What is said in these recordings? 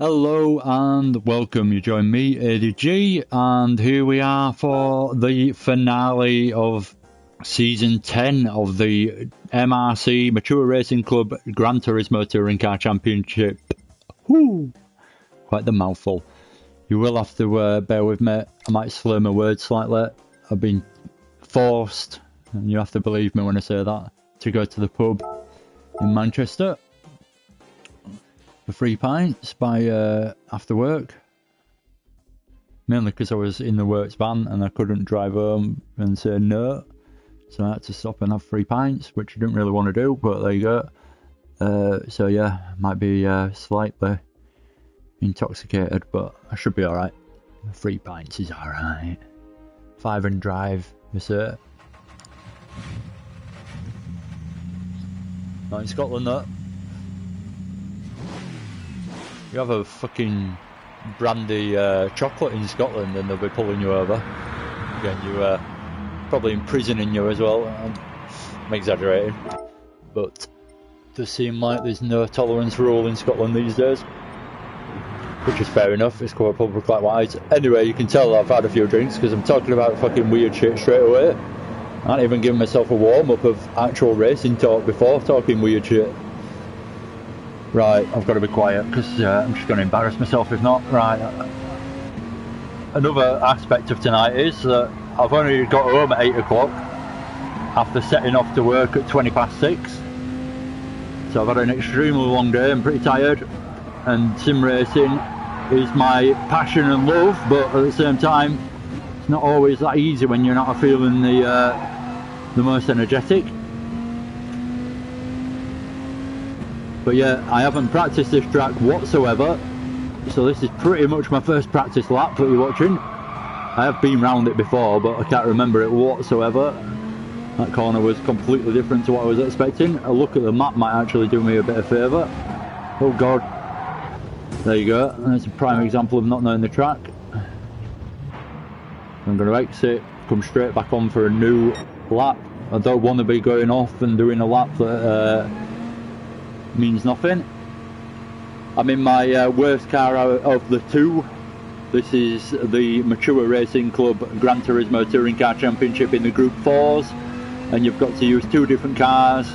Hello and welcome. You join me, ADG, and here we are for the finale of Season 10 of the MRC Mature Racing Club Gran Turismo Touring Car Championship. Whoo! Quite the mouthful. You will have to bear with me. I might slur my words slightly. I've been forced, and you have to believe me when I say that, to go to the pub in Manchester for 3 pints by after work, mainly because I was in the works van and I couldn't drive home and say no, so I had to stop and have 3 pints, which I didn't really want to do, but there you go. So yeah, might be slightly intoxicated, but I should be alright. 3 pints is alright. 5 and drive, you say. Not in Scotland though. You have a fucking brandy chocolate in Scotland and they'll be pulling you over. Again, you probably imprisoning you as well. I'm exaggerating. But it does seem like there's no tolerance rule in Scotland these days. Which is fair enough, it's quite public likewise. Anyway, you can tell I've had a few drinks because I'm talking about fucking weird shit straight away. I haven't even given myself a warm-up of actual racing talk before talking weird shit. Right, I've got to be quiet because I'm just going to embarrass myself if not. Right. Another aspect of tonight is that I've only got home at 8 o'clock after setting off to work at 20 past 6. So I've had an extremely long day, I'm pretty tired, and sim racing is my passion and love, but at the same time it's not always that easy when you're not feeling the most energetic. But yeah, I haven't practiced this track whatsoever, so this is pretty much my first practice lap that you're watching. I have been round it before, but I can't remember it whatsoever. That corner was completely different to what I was expecting. A look at the map might actually do me a bit of favour. Oh god. There you go, that's a prime example of not knowing the track. I'm going to exit, come straight back on for a new lap. I don't want to be going off and doing a lap that means nothing. I'm in my worst car out of the two. This is the Mature Racing Club Gran Turismo Touring Car Championship in the Group 4s, and you've got to use 2 different cars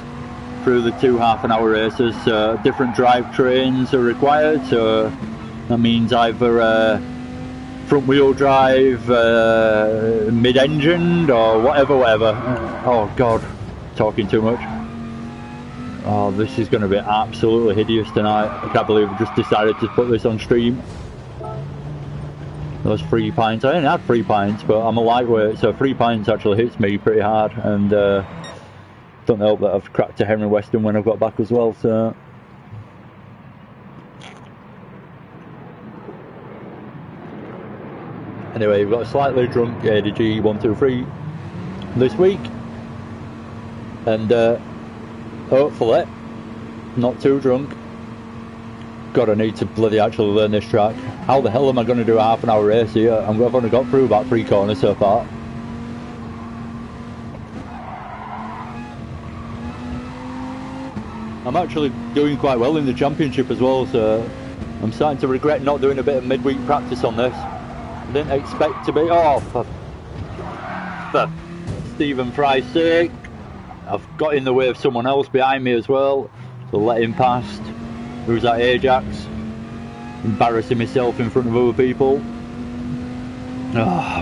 through the 2 half-an-hour races. Different drivetrains are required, so that means either front-wheel drive, mid-engined, or whatever. Oh god, talking too much. Oh, this is going to be absolutely hideous tonight. I can't believe I just decided to put this on stream. Those 3 pints, I only had 3 pints, but I'm a lightweight, so 3 pints actually hits me pretty hard, and don't help that I've cracked a Henry Weston when I've got back as well, so... Anyway, you've got a slightly drunk ADG 123 this week, and hopefully not too drunk. God, I need to bloody actually learn this track. How the hell am I going to do a half-an-hour race here? I've only got through about 3 corners so far. I'm actually doing quite well in the championship as well, so I'm starting to regret not doing a bit of midweek practice on this. I didn't expect to be... Oh, for Stephen Fry's sake. I've got in the way of someone else behind me as well, so let him past. Who's that, Ajax? Embarrassing myself in front of other people.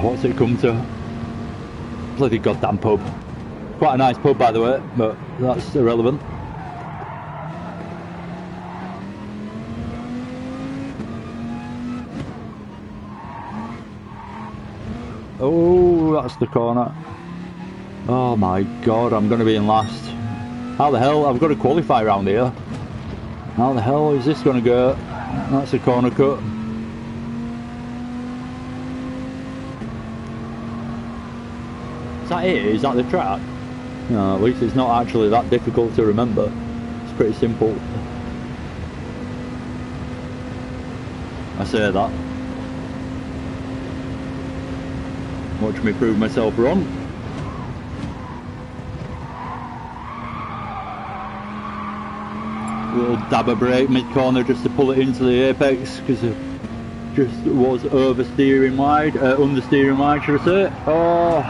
What's it come to? Bloody goddamn pub. Quite a nice pub, by the way, but that's irrelevant. Oh, that's the corner. Oh my god, I'm going to be in last. How the hell? I've got to qualify around here. How the hell is this going to go? That's a corner cut. Is that it? Is that the track? No, at least it's not actually that difficult to remember. It's pretty simple. I say that. Watch me prove myself wrong. little dabber brake mid-corner just to pull it into the apex because it just was understeering wide, should I say. Oh,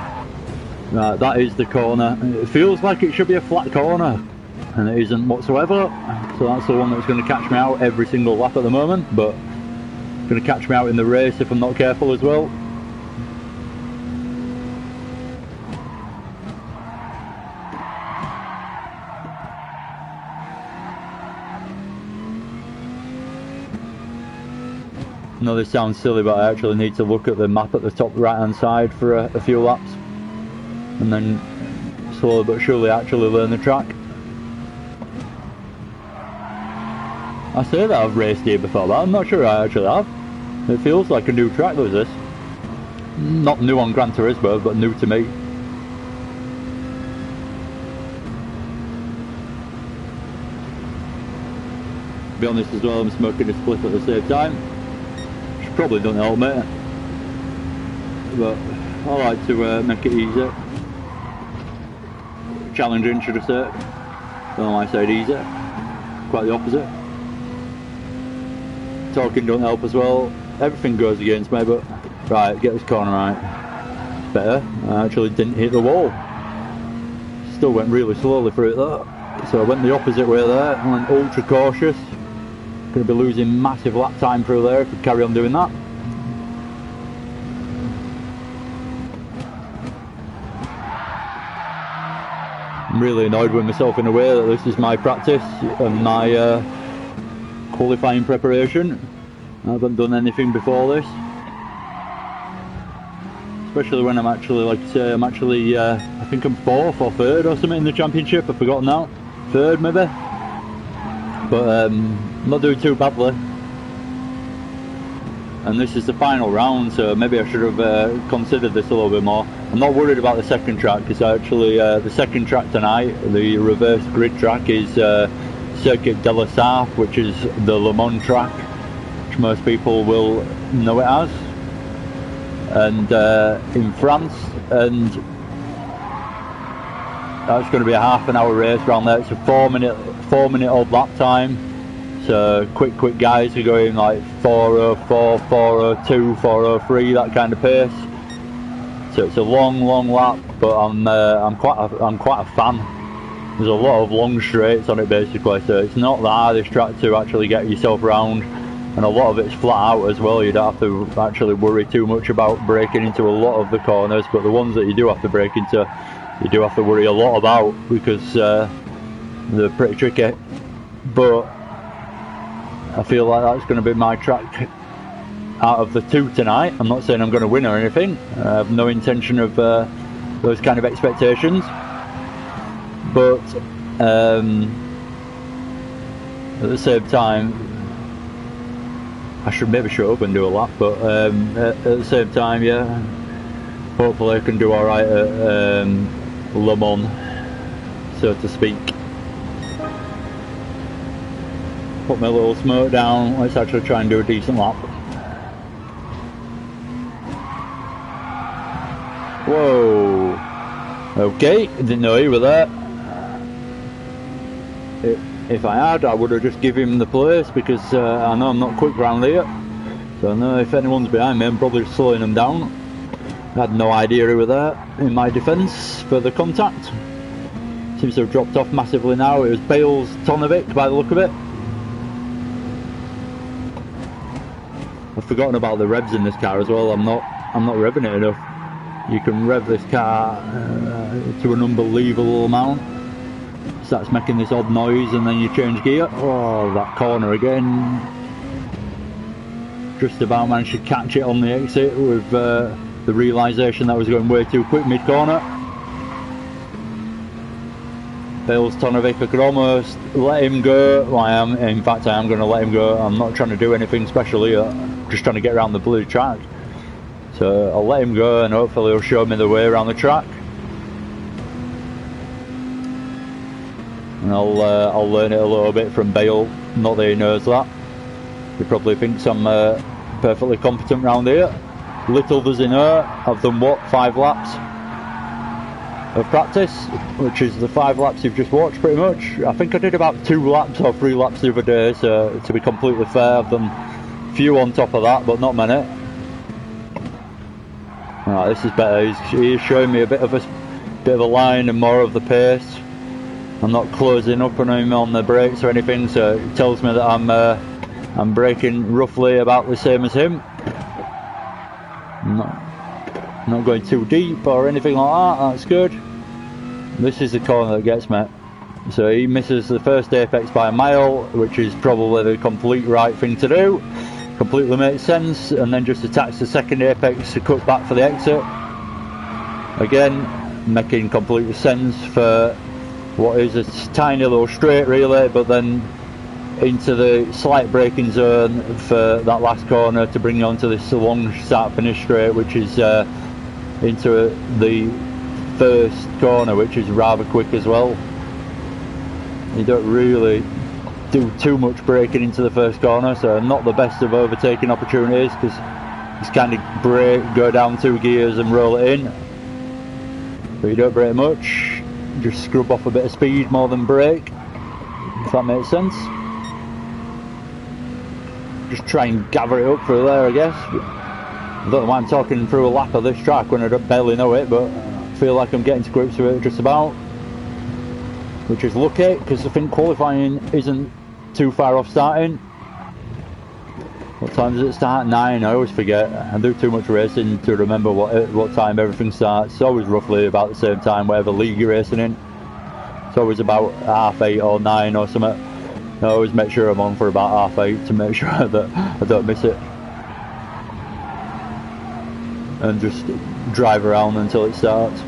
right, that is the corner. It feels like it should be a flat corner, and it isn't whatsoever. So that's the one that's going to catch me out every single lap at the moment, but it's going to catch me out in the race if I'm not careful as well. I know this sounds silly, but I actually need to look at the map at the top right hand side for a few laps and then slowly but surely actually learn the track. I say that I've raced here before, but I'm not sure I actually have. It feels like a new track, though, this. Not new on Gran Turismo, but new to me. To be honest as well, I'm smoking a spliff at the same time. Probably don't help me, but I like to make it easy, challenging, should I say. Don't know why I said easy, quite the opposite. Talking don't help as well, everything goes against me, but right, get this corner right, better. I actually didn't hit the wall, still went really slowly through it though, so I went the opposite way there, I went ultra cautious. Going to be losing massive lap time through there if we carry on doing that. I'm really annoyed with myself in a way that this is my practice and my qualifying preparation. I haven't done anything before this. Especially when I'm actually, like I say, I think I'm 4th or 3rd or something in the championship, I've forgotten now. 3rd maybe. But I'm not doing too badly, and this is the final round, so maybe I should have considered this a little bit more. I'm not worried about the second track because actually the second track tonight, the reverse grid track, is Circuit de la Sarthe, which is the Le Mans track, which most people will know it as, and in France, and that's going to be a half-an-hour race around there. It's a 4-minute odd lap time. So quick guys are going like 4:04, 4:02, 4:03, that kind of pace. So it's a long lap, but I'm quite a fan. There's a lot of long straights on it basically, so it's not the hardest track to actually get yourself around, and a lot of it's flat out as well. You don't have to actually worry too much about braking into a lot of the corners, but the ones that you do have to brake into, you do have to worry a lot about because they're pretty tricky. But I feel like that's going to be my track out of the two tonight. I'm not saying I'm going to win or anything. I have no intention of those kind of expectations. But at the same time, I should maybe shut up and do a lap. But at the same time, yeah, hopefully I can do alright at Le Mans, so to speak. Put my little smoke down, let's actually try and do a decent lap. Whoa! Okay, didn't know you were there. If I had, I would have just given him the place because I know I'm not quick round here. So I know if anyone's behind me, I'm probably slowing them down. I had no idea who were there, in my defence, for the contact. Seems to have dropped off massively now. It was Bales Tonovic by the look of it. I've forgotten about the revs in this car as well. I'm not revving it enough. You can rev this car to an unbelievable amount. Starts making this odd noise and then you change gear. Oh, that corner again. Just about managed to catch it on the exit with the realisation that I was going way too quick mid-corner. Bales Tonovic, I could almost let him go. Well, in fact I am going to let him go. I'm not trying to do anything special here. I'm just trying to get around the blue track. So I'll let him go and hopefully he'll show me the way around the track. And I'll learn it a little bit from Bale. Not that he knows that. He probably thinks I'm perfectly competent round here. Little does he know, I've done what, 5 laps? of practice, which is the 5 laps you've just watched pretty much. I think I did about 2 laps or 3 laps the other day, so to be completely fair, I've done a few on top of that, but not many. Right, this is better. He's showing me a bit of a line and more of the pace. I'm not closing up on him on the brakes or anything, so it tells me that I'm braking roughly about the same as him. I'm not going too deep or anything like that. That's good. This is the corner that gets me. So he misses the first apex by a mile, which is probably the complete right thing to do. Completely makes sense, and then just attacks the second apex to cut back for the exit. Again, making complete sense for what is a tiny little straight really, but then into the slight braking zone for that last corner to bring you onto this long start finish straight, which is into the first corner, which is rather quick as well. You don't really do too much braking into the first corner, so not the best of overtaking opportunities, because just kind of brake, go down 2 gears and roll it in, but you don't brake much, just scrub off a bit of speed more than brake, if that makes sense. Just try and gather it up through there, I guess. I don't know why I'm talking through a lap of this track when I barely know it, but I feel like I'm getting to grips with it just about, which is lucky, because I think qualifying isn't too far off starting. What time does it start? 9. I always forget. I do too much racing to remember what time everything starts. It's always roughly about the same time, whatever league you're racing in. It's always about 8:30 or 9 or something. I always make sure I'm on for about 8:30 to make sure that I don't miss it. And just drive around until it starts.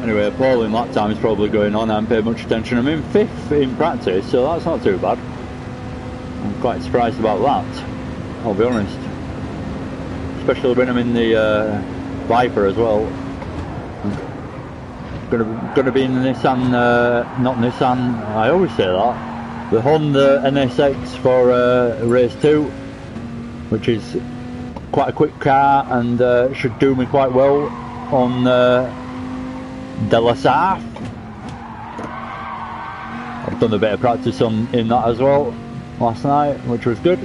Anyway, appalling lap time is probably going on. I haven't paid much attention. I'm in 5th in practice, so that's not too bad. I'm quite surprised about that, I'll be honest. Especially when I'm in the Viper as well. Gonna be in the Nissan, not Nissan, I always say that. The Honda NSX for race 2, which is quite a quick car and should do me quite well on De La Sarre. I've done a bit of practice in that as well last night, which was good.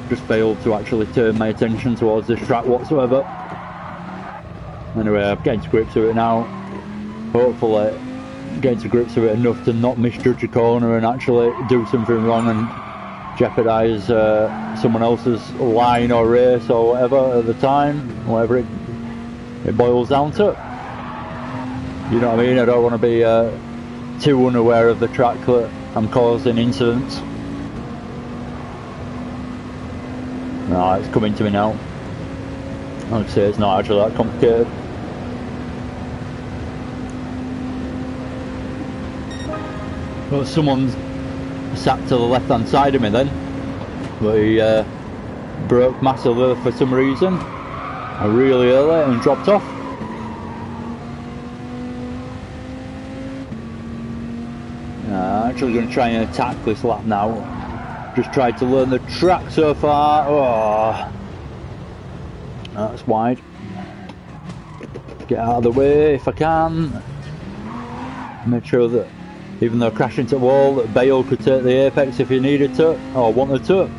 Just failed to actually turn my attention towards this track whatsoever. Anyway, I'm getting to grips with it now. Hopefully getting to grips with it enough to not misjudge a corner and actually do something wrong and jeopardise someone else's line or race or whatever at the time, whatever it boils down to. You know what I mean? I don't want to be too unaware of the track that I'm causing incidents. No, it's coming to me now. Like I say, it's not actually that complicated. Well, someone's sat to the left hand side of me then, but he broke massively for some reason, really early, and dropped off. I'm actually going to try and attack this lap now. Just tried to learn the track so far. Oh, that's wide. Get out of the way if I can. Make sure that even though I crash into the wall, that Bale could take the apex if he needed to or wanted to.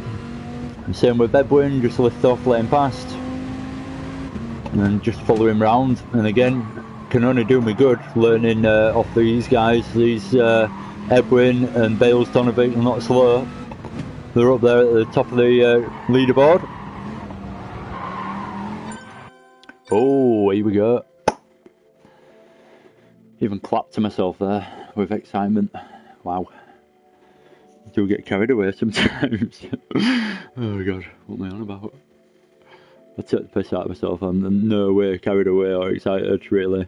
And same with Bedwin, just lift off, let him past, and then just follow him round. And again, can only do me good learning off these guys. These Edwin and Bale's Tonovic are not slow. They're up there at the top of the leaderboard. Oh, here we go. Even clapped to myself there with excitement. Wow. I do get carried away sometimes. Oh god, what am I on about? I took the piss out of myself. I'm in no way carried away or excited, really.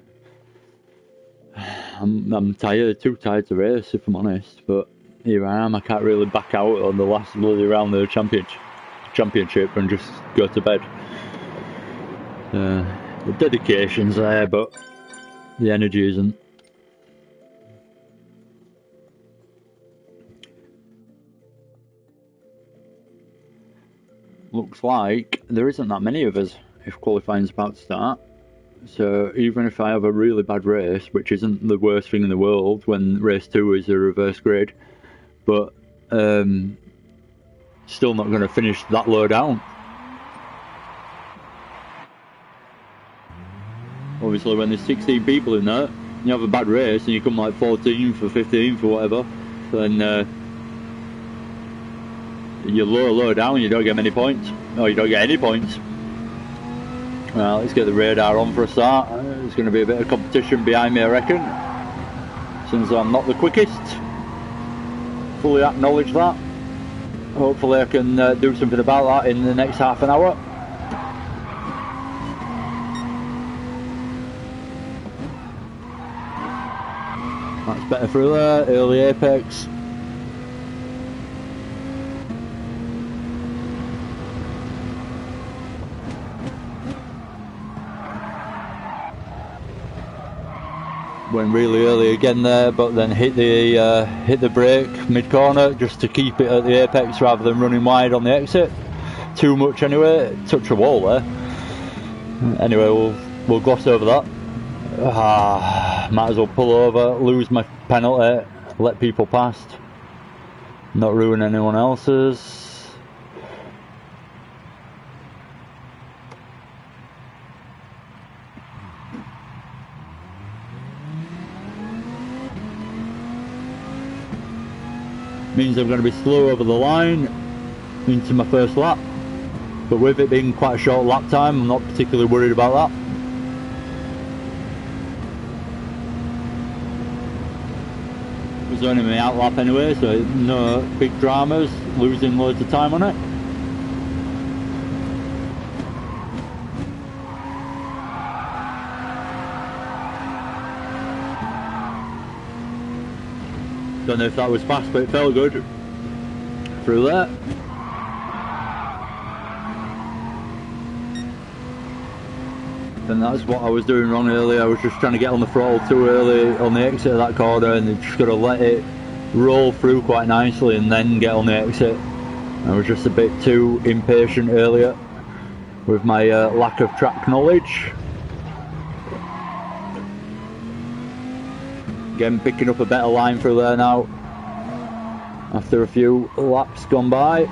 I'm tired, too tired to race if I'm honest, but here I am. I can't really back out on the last bloody round of the championship and just go to bed. The dedication's there, but the energy isn't. looks like there isn't that many of us if qualifying's about to start. So even if I have a really bad race, which isn't the worst thing in the world when race 2 is a reverse grid, but still not going to finish that low down. Obviously when there's 16 people in there, you have a bad race and you come like 14th or 15th or whatever, then you're low down and you don't get many points. Or you don't get any points. Well, let's get the radar on for a start. There's going to be a bit of competition behind me, I reckon. Since I'm not the quickest. Fully acknowledge that. Hopefully I can do something about that in the next half an hour. That's better through there, early apex. Went really early again there, but then hit the brake mid corner just to keep it at the apex rather than running wide on the exit. Too much anyway. Touch a wall there. Anyway, we'll gloss over that. Might as well pull over, lose my penalty, let people past, not ruin anyone else's. Means I'm going to be slow over the line into my first lap, but with it being quite a short lap time, I'm not particularly worried about that. It was only my out lap anyway, so no big dramas, losing loads of time on it. Don't know if that was fast, but it felt good through there. And that's what I was doing wrong earlier. I was just trying to get on the throttle too early on the exit of that corner, and just got to let it roll through quite nicely and then get on the exit. I was just a bit too impatient earlier with my lack of track knowledge. Again, picking up a better line through there now after a few laps gone by.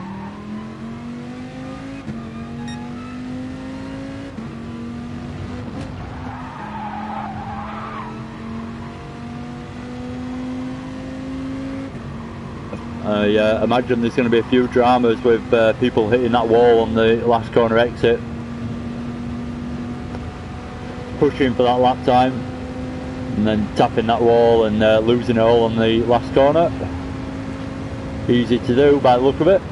I imagine there's going to be a few dramas with people hitting that wall on the last corner exit, pushing for that lap time, and then tapping that wall and losing it all on the last corner. Easy to do by the look of it.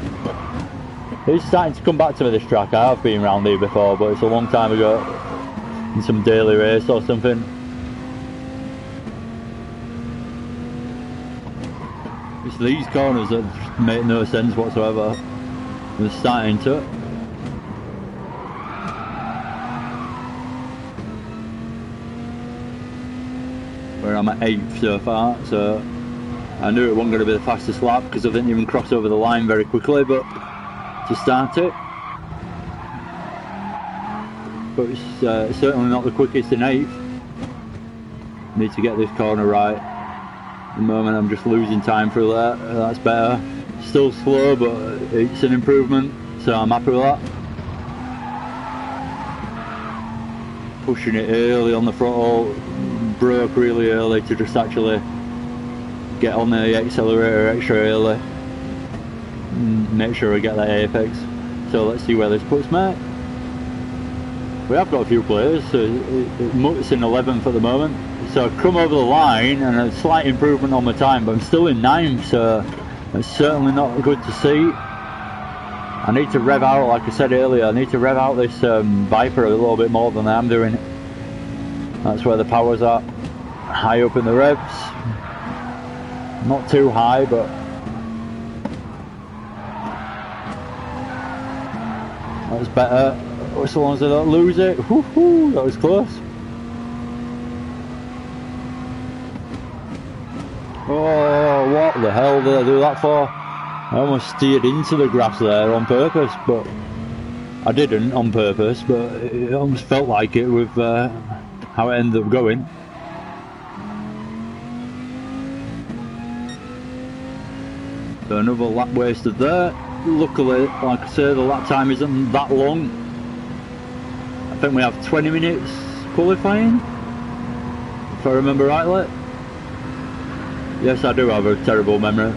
It's starting to come back to me, this track. I have been around here before, but it's a long time ago in some daily race or something. It's these corners that just make no sense whatsoever. They're starting to. Where I'm at 8th so far, so I knew it wasn't going to be the fastest lap because I didn't even cross over the line very quickly, but to start it. But it's certainly not the quickest in 8th. Need to get this corner right. At the moment I'm just losing time through there. That's better. Still slow, but it's an improvement, so I'm happy with that. Pushing it early on the throttle, broke really early to just actually get on the accelerator extra early, make sure I get that apex. So let's see where this puts me. We have got a few players, so it's in 11th at the moment, so I've come over the line and a slight improvement on my time, but I'm still in 9th, so it's certainly not good to see. I need to rev out, like I said earlier, I need to rev out this Viper a little bit more than I am doing. That's where the power's at, high up in the revs. Not too high, but that's better. As long as I don't lose it. Woohoo! That was close. Oh, what the hell did I do that for? I almost steered into the grass there on purpose, but I didn't on purpose, but it almost felt like it with how it ended up going. So another lap wasted there. Luckily, like I say, the lap time isn't that long. I think we have 20 minutes qualifying, if I remember rightly. Yes, I do have a terrible memory.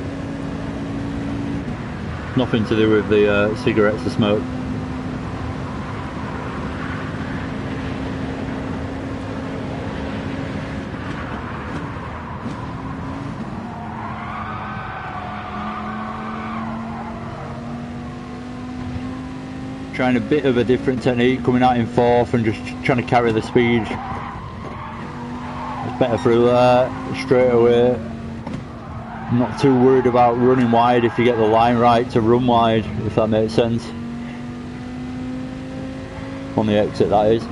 Nothing to do with the cigarettes or smoke. Trying a bit of a different technique, coming out in fourth and just trying to carry the speed. It's better through there, straight away. I'm not too worried about running wide if you get the line right to run wide, if that makes sense. On the exit, that is.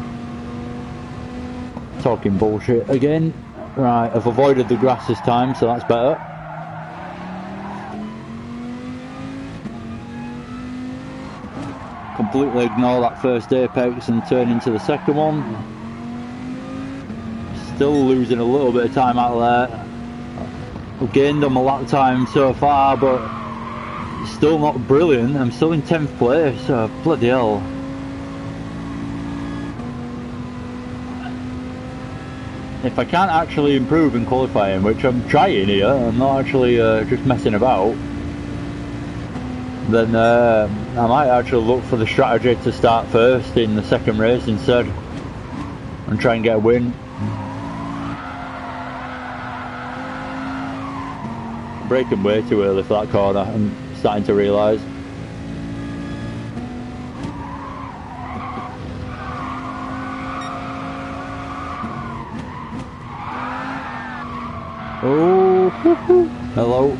Talking bullshit again. Right, I've avoided the grass this time, so that's better. Completely ignore that first apex and turn into the second one. Still losing a little bit of time out there. I've gained on my lap time so far, but still not brilliant. I'm still in 10th place, so bloody hell. If I can't actually improve in qualifying, which I'm trying here, I'm not actually just messing about, then I might actually look for the strategy to start first in the second race instead and try and get a win. Braking way too early for that corner, I'm starting to realise. Oh, hello.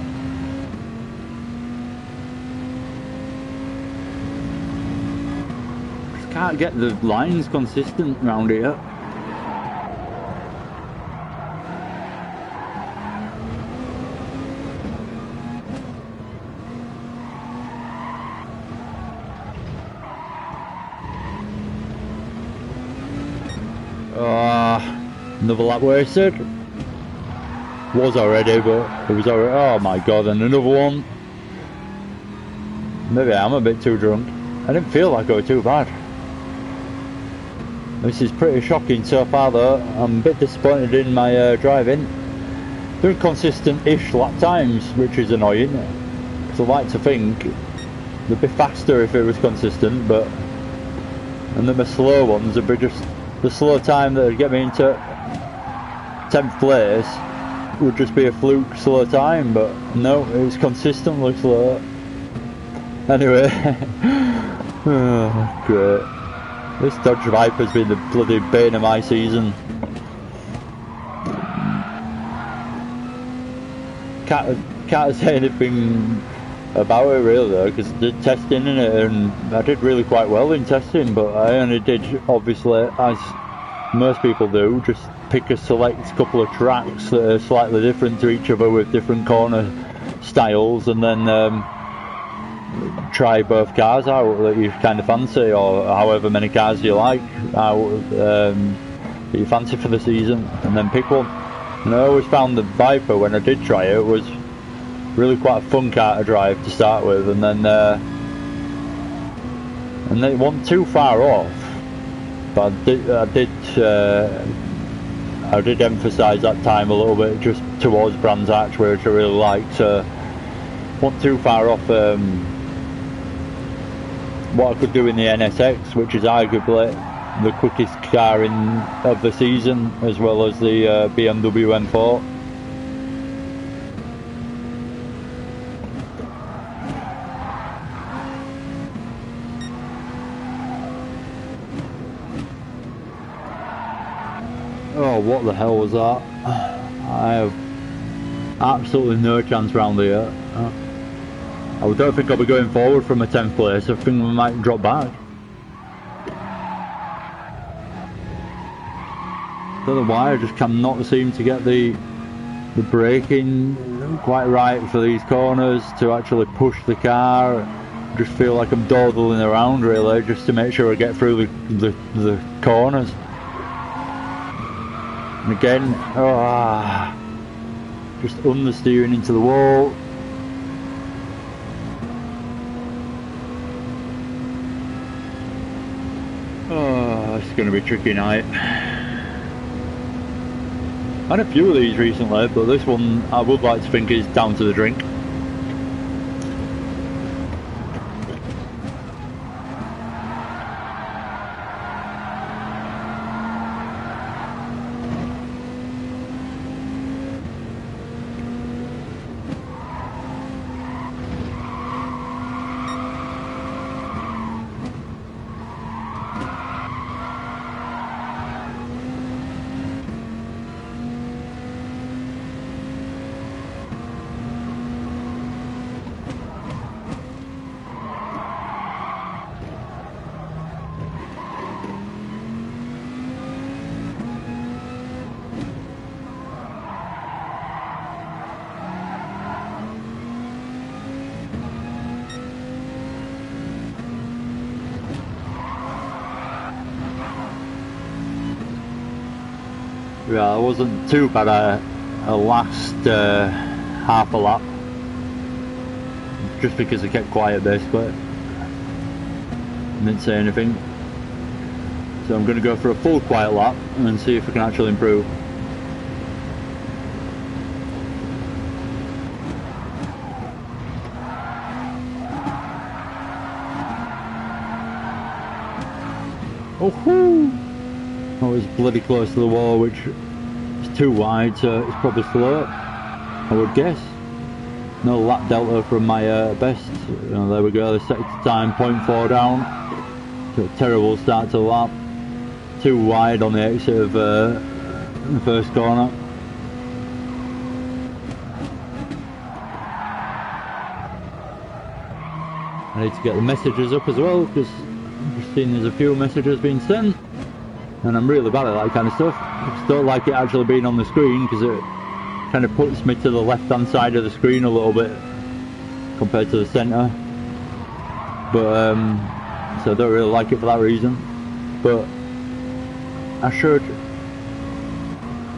Just can't get the lines consistent around here. Another lap wasted. Was already, but it was already. Oh my god, and another one. Maybe I'm a bit too drunk. I didn't feel like I was too bad. This is pretty shocking so far though. I'm a bit disappointed in my driving. Doing consistent-ish lap times, which is annoying. So I like to think they'd be faster if it was consistent, but and then the slow ones would be just the slow time that would get me into 10th place would just be a fluke slow time, but no, it was consistently slow. Anyway, oh, great. This Dodge Viper's been the bloody bane of my season. Can't say anything about it really though, because I did testing in it and I did really quite well in testing, but I only did, obviously, as most people do, just pick a select couple of tracks that are slightly different to each other with different corner styles, and then try both cars out that you kind of fancy, or however many cars you like out that you fancy for the season, and then pick one. And I always found the Viper, when I did try it, was really quite a fun car to drive to start with, and then it wasn't too far off. But I did emphasise that time a little bit just towards Brands Hatch, which I really liked. So wasn't too far off what I could do in the NSX, which is arguably the quickest car of the season, as well as the BMW M4. Oh, what the hell was that? I have absolutely no chance round here. I don't think I'll be going forward from a 10th place. I think we might drop back. Don't know why, I just cannot seem to get the braking quite right for these corners to actually push the car. just feel like I'm dawdling around really, just to make sure I get through the corners. And again, just understeering into the wall. Oh, it's going to be a tricky night. I had a few of these recently, but this one I would like to think is down to the drink. Yeah, it wasn't too bad a last half a lap, just because I kept quiet basically, didn't say anything. So I'm going to go for a full quiet lap and see if I can actually improve. Oh-hoo! I was bloody close to the wall, which is too wide, so it's probably slow, I would guess. No lap delta from my best. There we go, the set time 0.4 down. So a terrible start to the lap. Too wide on the exit of the first corner. I need to get the messages up as well, because I've just seen there's a few messages being sent. And I'm really bad at that kind of stuff. I just don't like it actually being on the screen, because it kind of puts me to the left hand side of the screen a little bit compared to the centre. But so I don't really like it for that reason. But I should.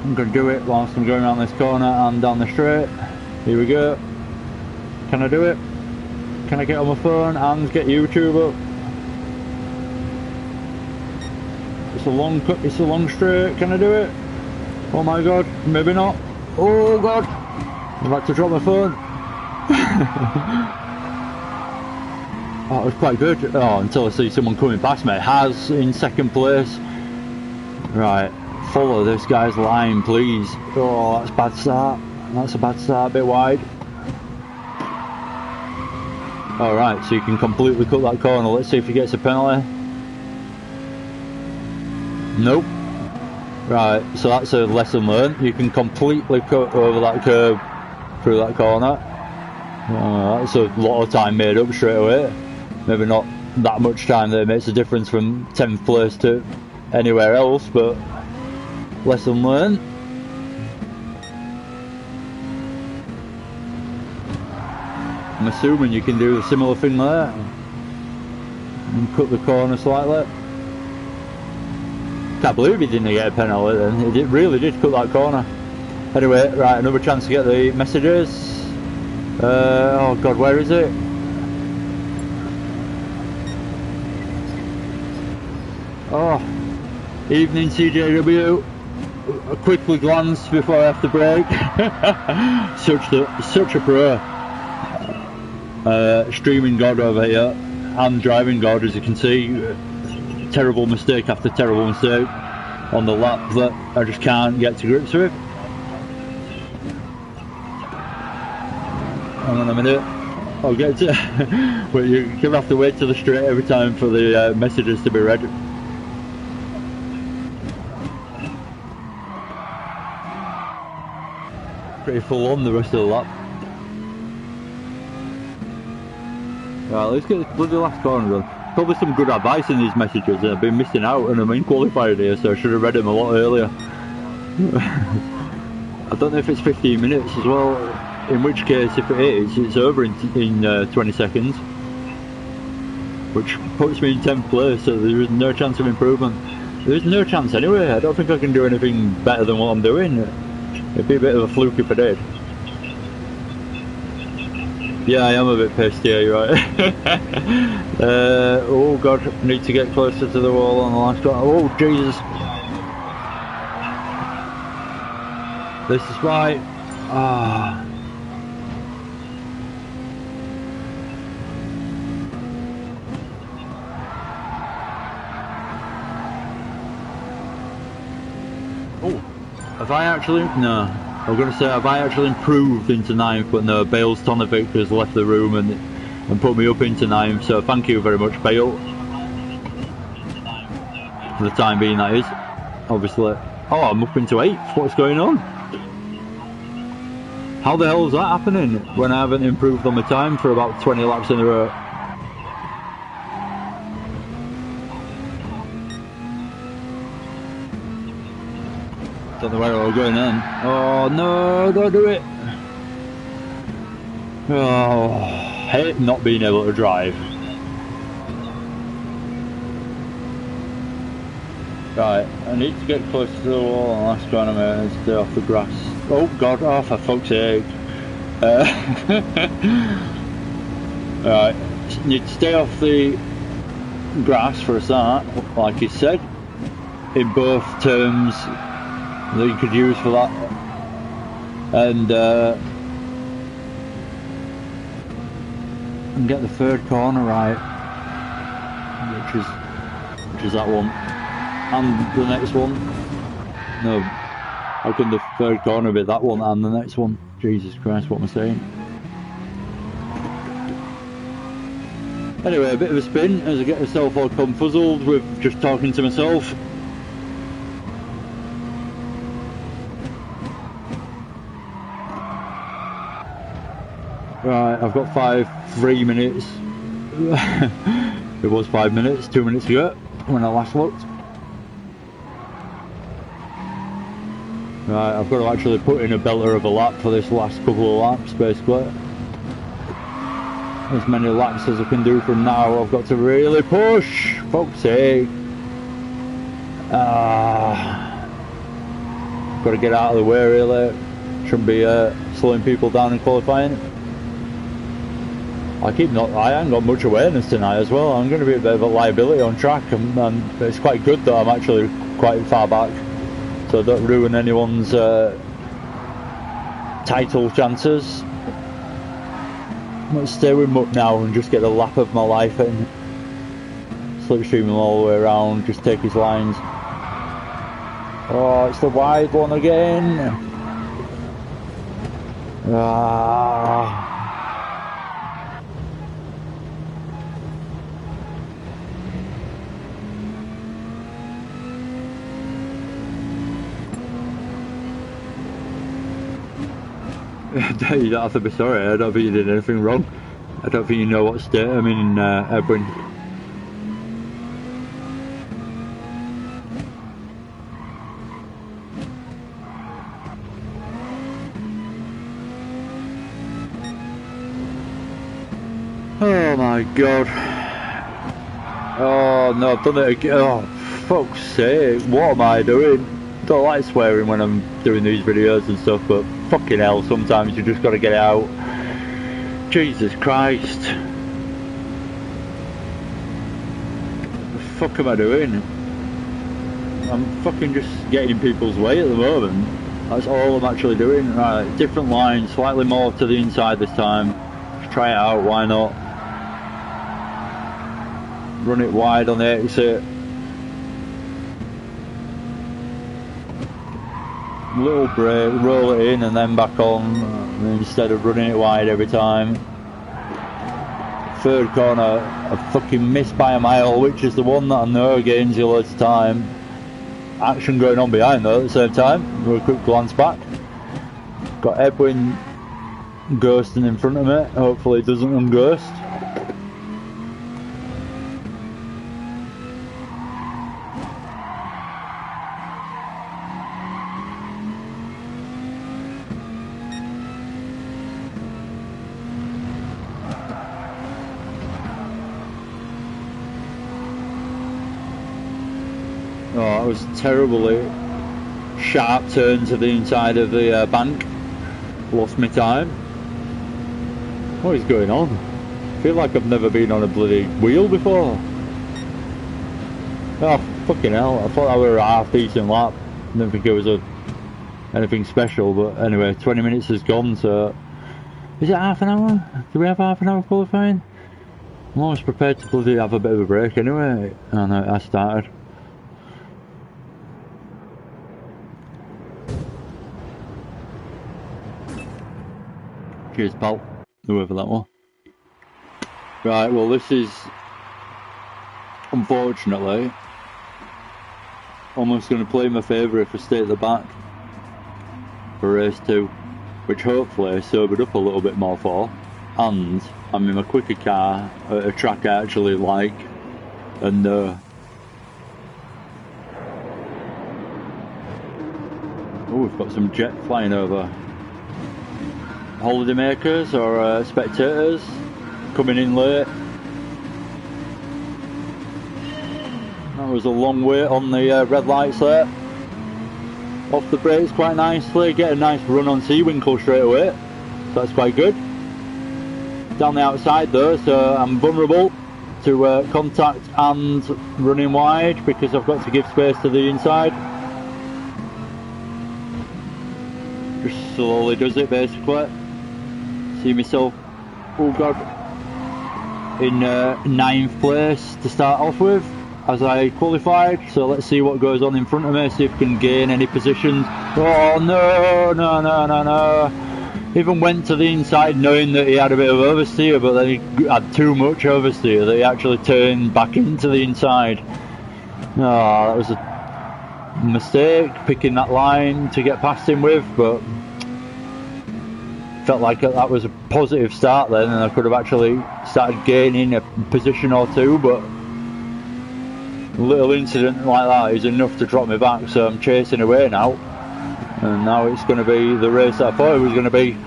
I'm going to do it whilst I'm going around this corner and down the straight. Here we go. Can I do it? Can I get on my phone and get YouTube up? It's a long straight. Can I do it? Oh my god, maybe not. Oh god, I'm about to drop my phone. Oh, it was quite good. Oh, until I see someone coming past me. Has in second place. Right, follow this guy's line, please. Oh, that's a bad start. That's a bad start, a bit wide. Alright, so you can completely cut that corner. Let's see if he gets a penalty. Nope. Right, so that's a lesson learned. You can completely cut over that curb through that corner. That's a lot of time made up straight away. Maybe not that much time that makes a difference from 10th place to anywhere else, but lesson learned. I'm assuming you can do a similar thing there and cut the corner slightly. Can't believe he didn't get a penalty then. He really did cut that corner. Anyway, right, another chance to get the messages. Oh god, where is it? Oh, evening CJW. A quickly glance before I have to break. Such a pro. Streaming god over here and driving god, as you can see. Terrible mistake after terrible mistake on the lap that I just can't get to grips with. Hang on a minute, I'll get to but you're going to have to wait till the straight every time for the messages to be read. Pretty full on the rest of the lap. Right, let's get this bloody last corner done. Probably some good advice in these messages, and I've been missing out, and I'm in qualified here, so I should have read them a lot earlier. I don't know if it's 15 minutes as well, in which case if it is, it's over in 20 seconds. which puts me in 10th place, so there is no chance of improvement. There's no chance anyway. I don't think I can do anything better than what I'm doing. It'd be a bit of a fluke if I did. Yeah, I am a bit pissed, yeah, you're right. Oh god, need to get closer to the wall on the last one. Oh Jesus. This is right. Ah. Oh, have I actually? No. I'm going to say, have I actually improved into 9th? But no, Bale's Tonovic has left the room and put me up into 9th. So thank you very much, Bale. For the time being, that is. Obviously. Oh, I'm up into 8th. What's going on? How the hell is that happening when I haven't improved on my time for about 20 laps in a row? Don't know where I'm going then. Oh no, don't do it. Oh, hate not being able to drive. Right, I need to get closer to the wall on the last corner and stay off the grass. Oh god, oh for fuck's sake. Right, need to stay off the grass for a start, like you said, in both terms that you could use for that, and get the third corner right, which is that one, and the next one. No, how can the third corner be that one and the next one? Jesus Christ, what am I saying? Anyway, a bit of a spin as I get myself all confuzzled with just talking to myself. Right, I've got 3 minutes. It was 5 minutes, 2 minutes ago when I last looked. Right, I've got to actually put in a belter of a lap for this last couple of laps, basically. As many laps as I can do from now. I've got to really push, fuck's sake. Got to get out of the way really. Shouldn't be slowing people down in qualifying. I ain't got much awareness tonight as well. I'm going to be a bit of a liability on track, and it's quite good that I'm actually quite far back, so I don't ruin anyone's title chances. Let's stay with Mutt now and just get a lap of my life in. Slipstream him all the way around, just take his lines. Oh, it's the wide one again. You don't have to be sorry, I don't think you did anything wrong. I don't think you know what state I'm in, Edwin. Oh my god. Oh no, I've done it again. Oh, fuck's sake, what am I doing? Don't like swearing when I'm doing these videos and stuff, but fucking hell, sometimes you just gotta get it out. Jesus Christ. What the fuck am I doing? I'm fucking just getting in people's way at the moment. That's all I'm actually doing. Right, different line, slightly more to the inside this time. Just try it out, why not? Run it wide on the exit. Little break, roll it in and then back on, instead of running it wide every time. Third corner, I fucking missed by a mile, which is the one that I know gains you loads of time. Action going on behind though at the same time. Do a quick glance back. Got Edwin ghosting in front of me, hopefully he doesn't unghost. that was terribly sharp turn to the inside of the bank. Lost my time. What is going on? I feel like I've never been on a bloody wheel before. Oh, fucking hell. I thought that were a half decent lap. I didn't think it was anything special, but anyway, 20 minutes has gone, so... Is it half an hour? Do we have half an hour qualifying? I'm almost prepared to bloody have a bit of a break anyway. Oh no, I started. Cheers, pal. Whoever that was. Right, well this is, unfortunately, almost going to play in my favour if I stay at the back for race 2, which hopefully I sobered up a little bit more for, and I'm in a quicker car at a track I actually like, and oh, we've got some jet flying over. Holidaymakers or spectators coming in late. That was a long wait on the red lights there. Off the brakes quite nicely, get a nice run on Seawinkle straight away, so that's quite good. Down the outside though, so I'm vulnerable to contact and running wide because I've got to give space to the inside. Just slowly does it basically. See myself, oh god, in 9th place to start off with as I qualified, so let's see what goes on in front of me, see if I can gain any positions. Oh no, no. Even went to the inside knowing that he had a bit of oversteer, but then he had too much oversteer that he actually turned back into the inside. Oh, that was a mistake, picking that line to get past him with, but felt like that was a positive start then, and I could have actually started gaining a position or two, but a little incident like that is enough to drop me back, so I'm chasing away now, and now it's going to be the race that I thought it was going to be.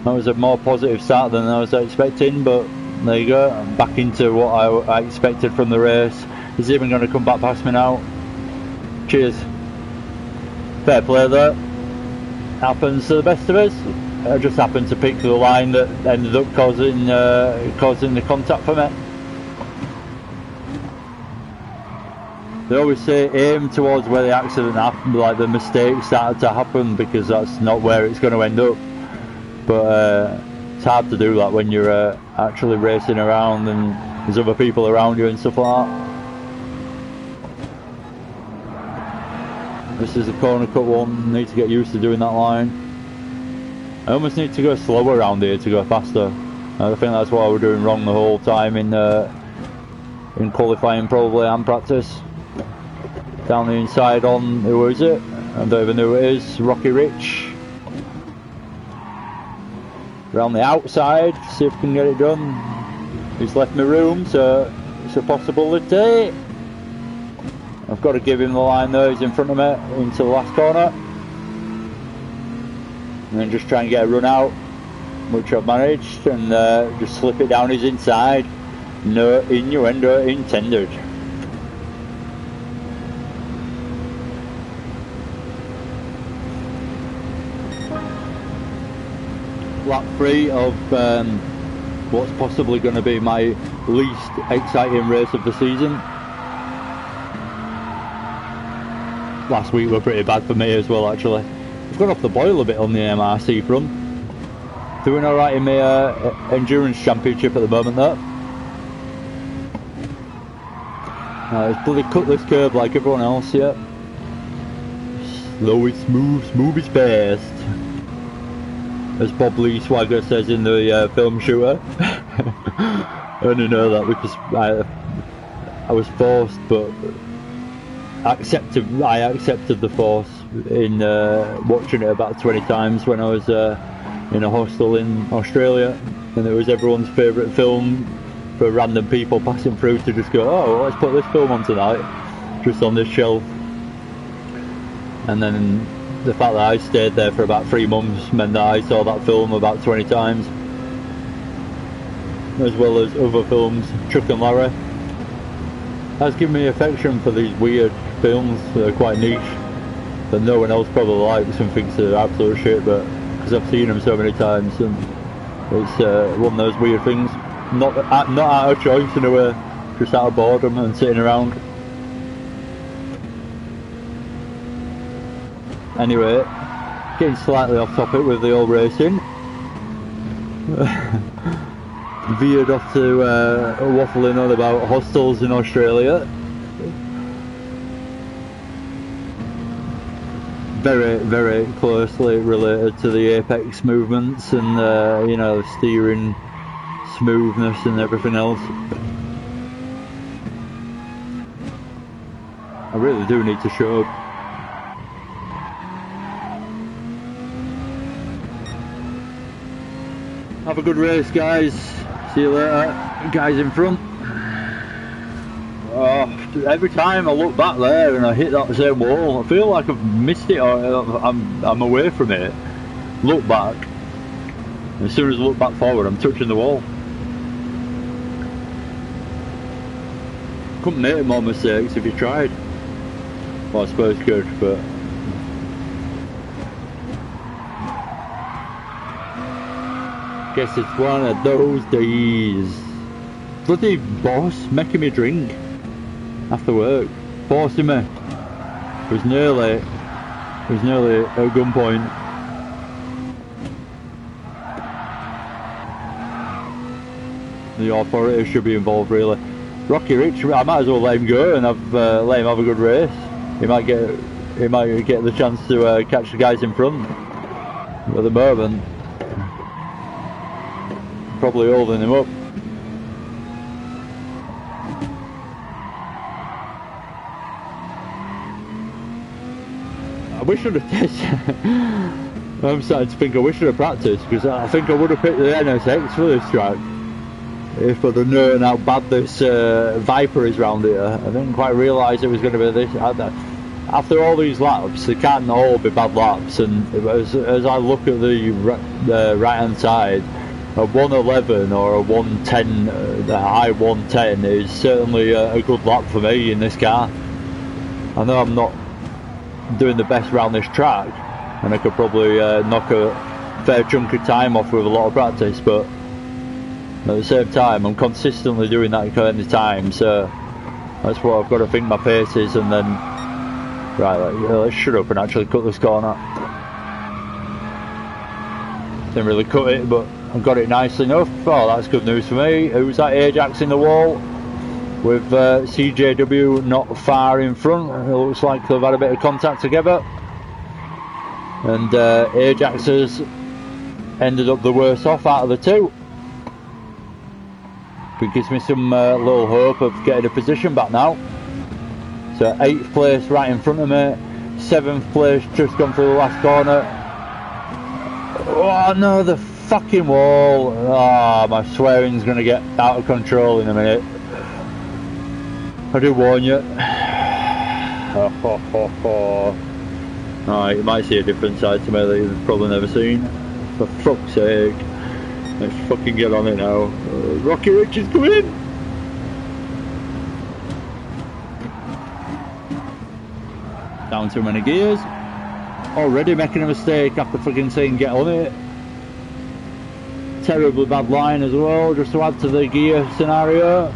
That was a more positive start than I was expecting, but there you go, I'm back into what I expected from the race. He's even going to come back past me now. Cheers. Fair play there. Happens to the best of us. I just happened to pick the line that ended up causing the contact for me. They always say aim towards where the accident happened, like the mistake started to happen, because that's not where it's going to end up. But it's hard to do that when you're actually racing around and there's other people around you and stuff like that. This is a corner cut one, need to get used to doing that line. I almost need to go slower around here to go faster. I think that's what I was doing wrong the whole time in qualifying probably and practice. Down the inside on, who is it? I don't even know who it is, Rocky Rich. Around the outside, see if we can get it done. He's left me room, so it's a possibility. I've got to give him the line though, he's in front of me, into the last corner. And then just try and get a run out, which I've managed, and just slip it down his inside. No innuendo intended. Lap 3 of what's possibly going to be my least exciting race of the season. Last week were pretty bad for me as well actually. I've gone off the boil a bit on the MRC front. Doing alright in my endurance championship at the moment though. It's bloody cut this curve like everyone else, yeah. Slow is smooth, smooth is fast. As Bob Lee Swagger says in the film Shooter. I only know that because I was forced, but I accepted the force in watching it about 20 times when I was in a hostel in Australia, and it was everyone's favourite film for random people passing through to just go, oh, well, let's put this film on tonight, just on this shelf. And then the fact that I stayed there for about 3 months meant that I saw that film about 20 times, as well as other films. Chuck and Larry has given me affection for these weird films that are quite niche that no one else probably likes and thinks are absolute shit, but because I've seen them so many times, and it's one of those weird things. Not out of choice in a way, just out of boredom and sitting around. Anyway, getting slightly off topic with the old racing. Veered off to waffling on about hostels in Australia. Very, very closely related to the apex movements and you know, steering smoothness and everything else. I really do need to show up. Have a good race, guys. See you later. Guys in front. Oh, every time I look back there and I hit that same wall, I feel like I've missed it, or I'm away from it. Look back. As soon as I look back forward, I'm touching the wall. Couldn't make more mistakes if you tried. Well, I suppose you could, but guess it's one of those days. Bloody boss making me drink after work, forcing me. It was nearly at gunpoint. The authorities should be involved, really. Rocky Rich, I might as well let him go and let him have a good race. He might get the chance to catch the guys in front. But at the moment, probably holding him up. I wish I'd have tested. I'm starting to think I wish I'd have practiced, because I think I would have picked the NSX for this track if I'd have known how bad this Viper is round here. I didn't quite realise it was going to be this. After all these laps, they can't all be bad laps, and as I look at the right hand side, a 111 or a 110, a high 110 is certainly a good lap for me in this car. I know I'm not doing the best round this track, and I could probably knock a fair chunk of time off with a lot of practice, but at the same time I'm consistently doing that kind of time, so that's what I've got to think my pace is. And then right, let's shut up and actually cut this corner. Didn't really cut it, but I've got it nicely enough. Oh, that's good news for me. Who's that? Ajax in the wall with CJW not far in front. It looks like they've had a bit of contact together, and Ajax has ended up the worst off out of the two. It gives me some little hope of getting a position back now. So 8th place right in front of me, 7th place just gone through the last corner. Oh no, the fucking wall. Oh, my swearing's going to get out of control in a minute. I do warn you. Alright, you might see a different side to me that you've probably never seen. For fuck's sake. Let's fucking get on it now. Rocky Rich is coming in! Down too many gears. Already making a mistake after fucking saying get on it. Terribly bad line as well, just to add to the gear scenario.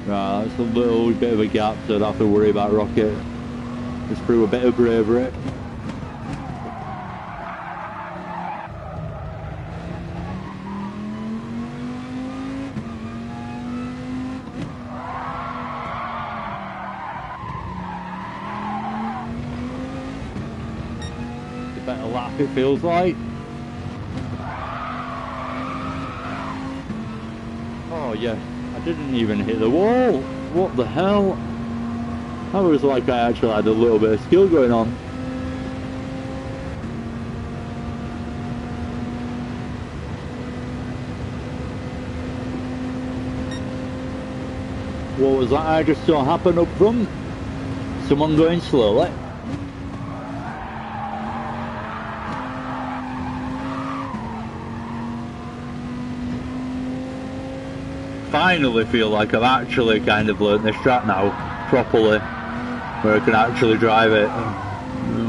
Right, that's a little bit of a gap, so I don't have to worry about Rocket. Just through a bit of bravery. Better lap, it feels like. Oh yeah, I didn't even hit the wall. What the hell? I was like I actually had a little bit of skill going on. What was that I just saw happen up front? Someone going slowly. finally feel like I've actually kind of learned this track now properly, where I can actually drive it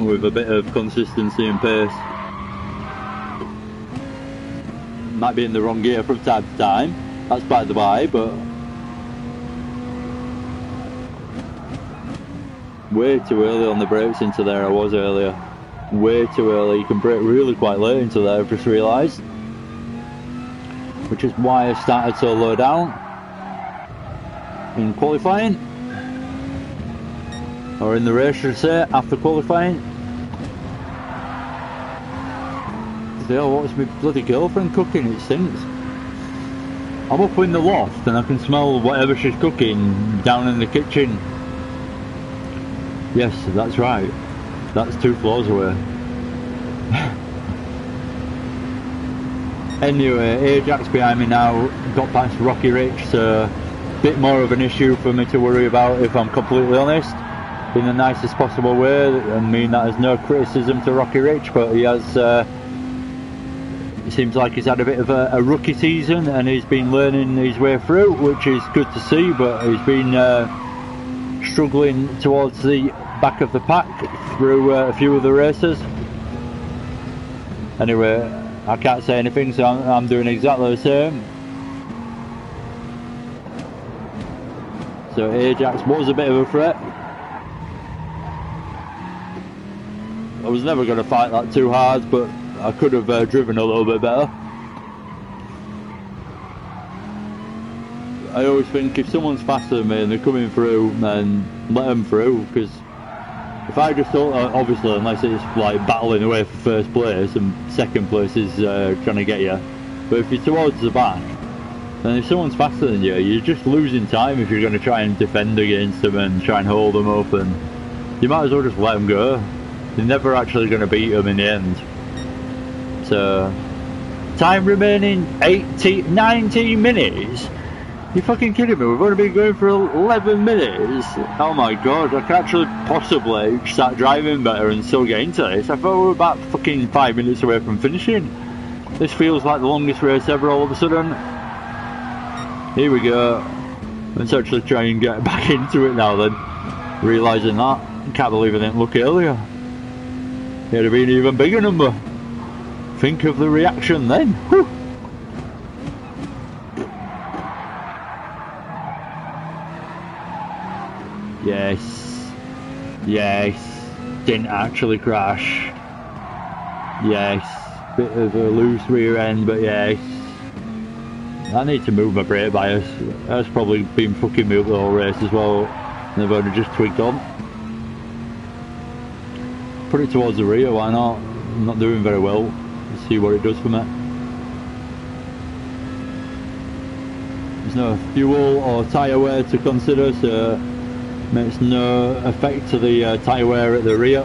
with a bit of consistency and pace. Might be in the wrong gear from time to time, that's by the by, but way too early on the brakes into there I was earlier. Way too early. You can brake really quite late into there, I've just realised. Which is why I started so low down in qualifying. Or in the race, should I say, after qualifying. Still, what's my bloody girlfriend cooking? It stinks. I'm up in the loft and I can smell whatever she's cooking down in the kitchen. Yes, that's right. That's 2 floors away. Anyway, Ajax behind me now, got past Rocky Rich, so a bit more of an issue for me to worry about, if I'm completely honest, in the nicest possible way. I mean, that is no criticism to Rocky Rich, but he has, it seems like he's had a bit of a rookie season and he's been learning his way through, which is good to see, but he's been struggling towards the back of the pack through a few of the races. Anyway, I can't say anything, so I'm doing exactly the same. So Ajax was a bit of a threat. I was never going to fight that too hard, but I could have driven a little bit better. I always think if someone's faster than me and they're coming through, then let them through, because if I just don't, obviously, unless it's like battling away for first place and second place is trying to get you, but if you're towards the back, then if someone's faster than you, you're just losing time if you're going to try and defend against them and try and hold them up, and you might as well just let them go. You're never actually going to beat them in the end. So, time remaining 19 minutes? You're fucking kidding me, we've only been going for 11 minutes. Oh my god, I can actually possibly start driving better and still get into this. I thought we were about fucking 5 minutes away from finishing. This feels like the longest race ever all of a sudden. Here we go. Let's actually try and get back into it now then. Realising that. Can't believe I didn't look earlier. It'd have been an even bigger number. Think of the reaction then. Whew. Yes, yes, didn't actually crash. Yes, bit of a loose rear end, but yes. I need to move my brake bias. That's probably been fucking me up the whole race as well. And I've only just tweaked on. Put it towards the rear, why not? I'm not doing very well. Let's see what it does for me. There's no fuel or tyre wear to consider, so makes no effect to the tyre wear at the rear.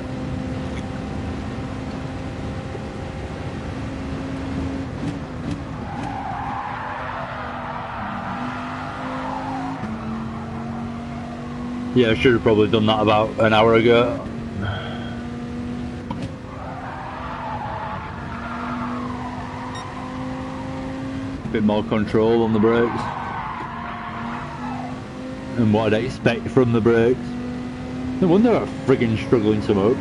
Yeah, I should have probably done that about an hour ago. A bit more control on the brakes. And what I'd expect from the brakes. No wonder I'm friggin' struggling so much.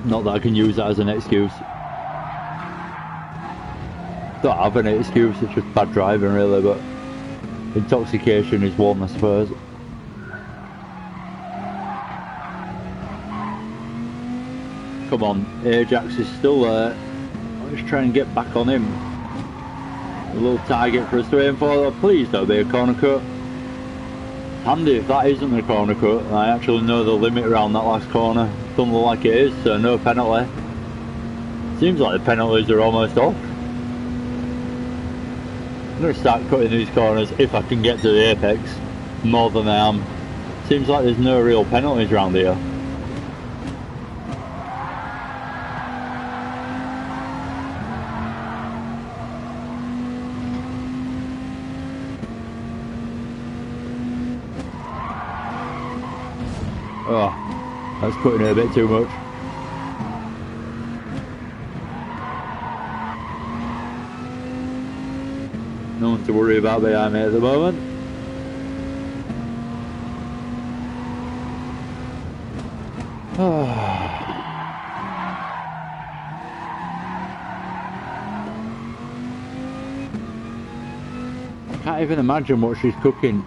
Not that I can use that as an excuse. Don't have any excuse, it's just bad driving really, but intoxication is one, I suppose. Come on, Ajax is still there. Let's try and get back on him. A little target for us to aim for. Please don't be a corner cut. Handy if that isn't a corner cut. I actually know the limit around that last corner. Doesn't look like it is, so no penalty. Seems like the penalties are almost off. I'm going to start cutting these corners if I can get to the apex more than I am. Seems like there's no real penalties around here. Oh, that's cutting it a bit too much. No one to worry about behind me at the moment. Can't even imagine what she's cooking.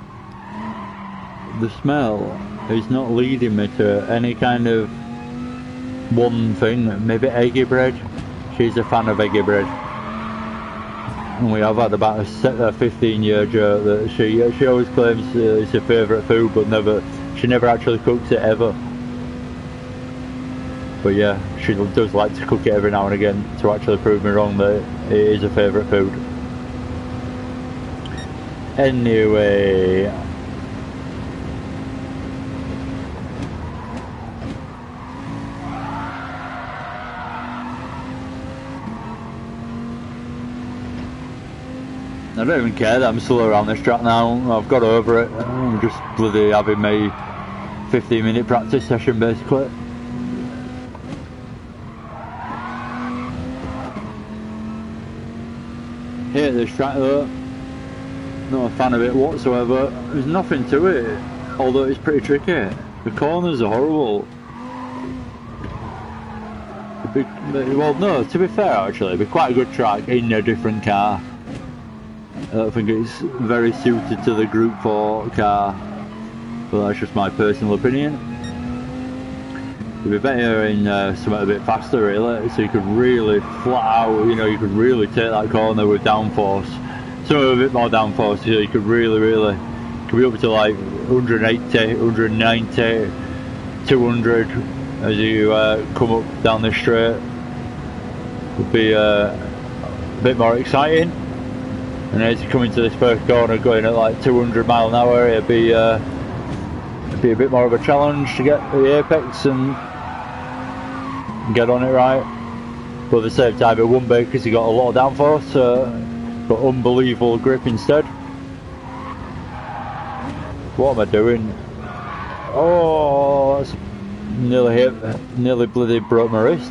The smell is not leading me to any kind of one thing. Maybe eggy bread. She's a fan of eggy bread. And we have had about a 15-year joke that she always claims it's her favourite food, but she never actually cooks it ever. But yeah, she does like to cook it every now and again to actually prove me wrong that it is her favourite food. Anyway, I don't even care that I'm still around this track now. I've got over it. I'm just bloody having my 15-minute practice session basically. Hate this track though. Not a fan of it whatsoever. There's nothing to it, although it's pretty tricky. The corners are horrible. Well, no, to be fair actually, it'd be quite a good track in a different car. I don't think it's very suited to the Group 4 car, but that's just my personal opinion. It'd be better in something a bit faster really, so you could really flat out, you know, you could really take that corner with downforce. Something a bit more downforce, so you could really, could be up to like 180, 190, 200 as you come up down this straight. Would be a bit more exciting. And as you come into this first corner going at like 200 mile an hour, it'd be a bit more of a challenge to get the apex and get on it right. But at the same time it wouldn't be because you got a lot of downforce. But unbelievable grip instead. What am I doing? Oh, that's nearly bloody broke my wrist.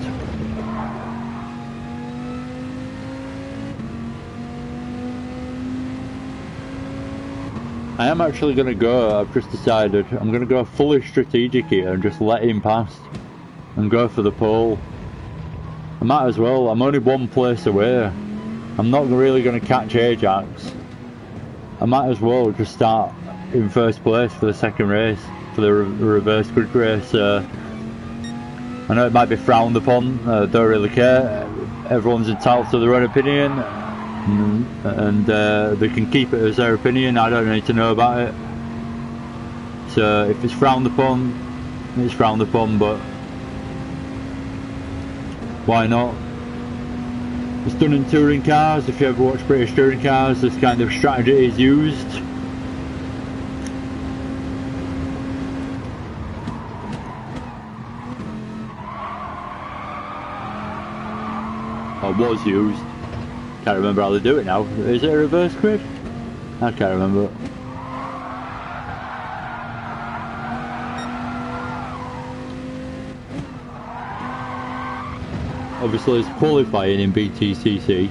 I am actually going to go, I've just decided, I'm going to go fully strategic here and just let him pass and go for the pole. I might as well, I'm only one place away. I'm not really going to catch Ajax. I might as well just start in first place for the second race, for the reverse grid race. I know it might be frowned upon, don't really care. Everyone's entitled to their own opinion, and they can keep it as their opinion. I don't need to know about it. So if it's frowned upon, it's frowned upon, but why not? It's done in touring cars. If you ever watch British touring cars, this kind of strategy is used. Or was used. Can't remember how they do it now. Is it a reverse grid? I can't remember. Obviously there's qualifying in BTCC,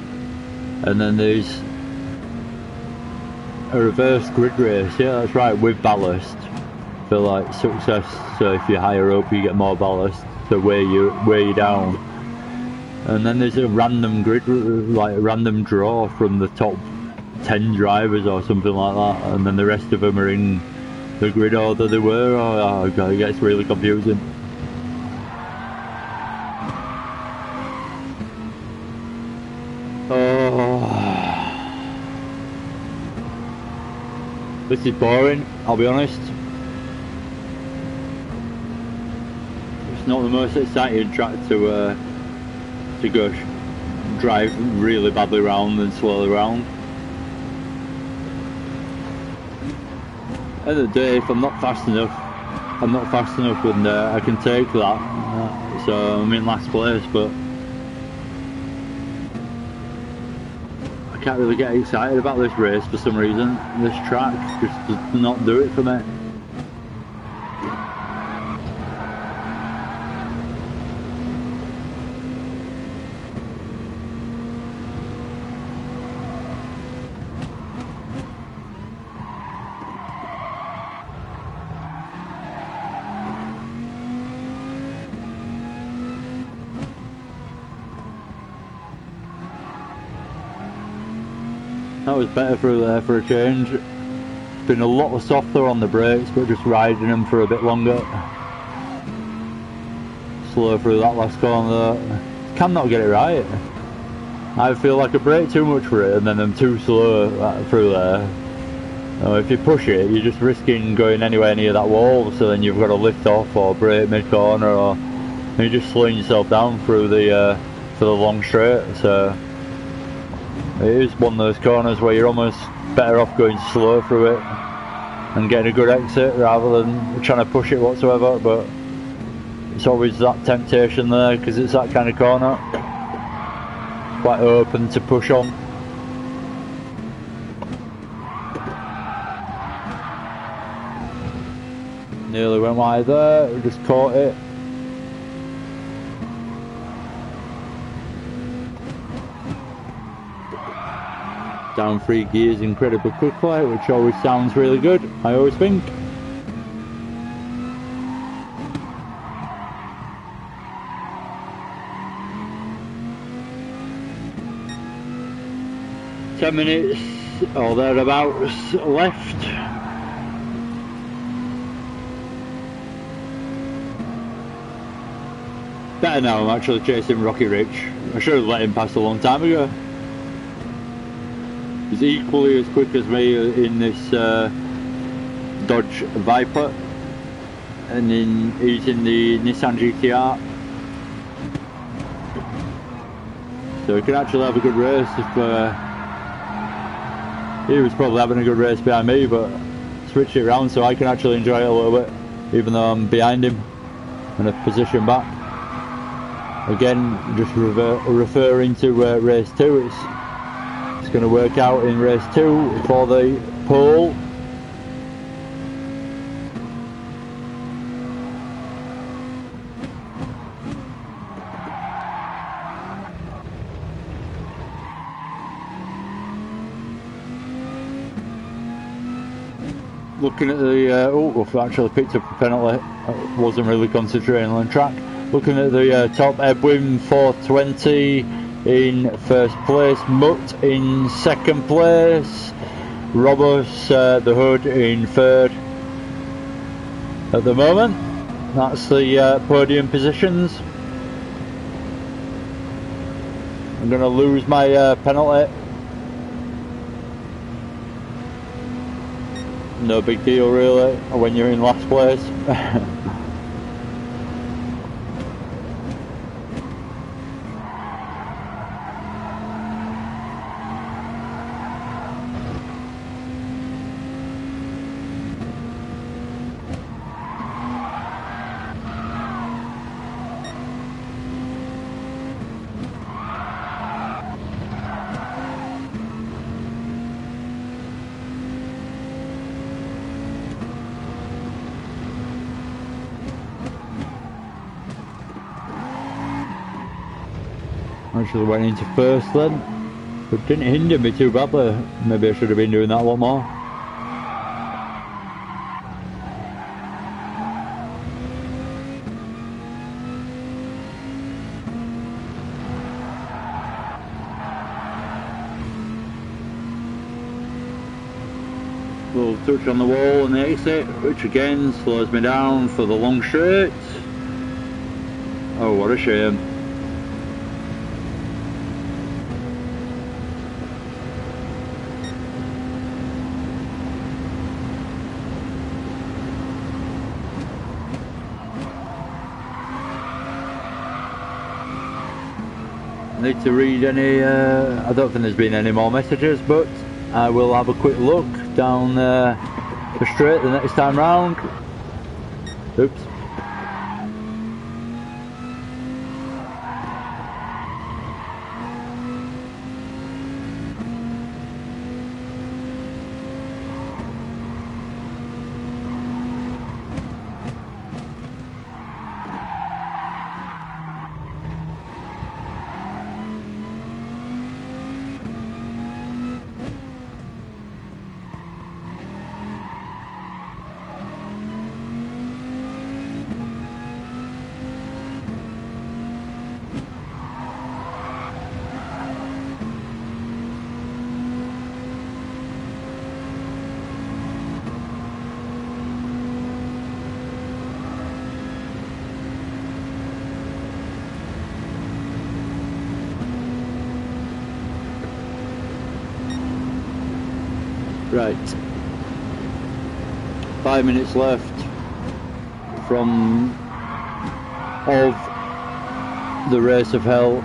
and then there's a reverse grid race, yeah that's right, with ballast for like success. So if you're higher up you get more ballast to weigh you down. And then there's a random grid, like a random draw from the top 10 drivers or something like that, and then the rest of them are in the grid order they were. Oh god, it gets really confusing. This is boring, I'll be honest. It's not the most exciting track to go drive really badly round and slowly round. At the end of the day, if I'm not fast enough, I'm not fast enough, and I can take that. So I'm in last place, but I can't really get excited about this race for some reason. This track just does not do it for me. That was better through there for a change. Been a lot softer on the brakes, but just riding them for a bit longer. Slow through that last corner though. Cannot get it right. I feel like I brake too much for it and then I'm too slow through there. If you push it, you're just risking going anywhere near that wall, so then you've got to lift off or brake mid-corner, or you're just slowing yourself down through the for the long straight. So it is one of those corners where you're almost better off going slow through it and getting a good exit rather than trying to push it whatsoever. But it's always that temptation there because it's that kind of corner, quite open to push on. Nearly went wide there, we just caught it. Down 3 gears incredibly quickly, which always sounds really good, I always think. Ten minutes or thereabouts left. Better now, I'm actually chasing Rocky Rich. I should have let him pass a long time ago. He's equally as quick as me in this Dodge Viper, and he's in the Nissan GTR. So we can actually have a good race if he was probably having a good race behind me, but switch it around so I can actually enjoy it a little bit, even though I'm behind him and a position back. Again, just referring to race 2, it's going to work out in race 2 for the pole. Looking at the we've actually picked up a penalty. I wasn't really concentrating on the track. Looking at the top, Edwin 420 in first place, Mutt in second place, Robus the Hood in third at the moment. That's the podium positions. I'm going to lose my penalty. No big deal really when you're in last place. Actually went into first then, but didn't hinder me too badly. Maybe I should have been doing that a lot more. Little touch on the wall and the exit, which again slows me down for the long straight. Oh, what a shame. Need to read any, I don't think there's been any more messages, but I will have a quick look down the straight the next time round. Oops. Right. 5 minutes left of the race of hell.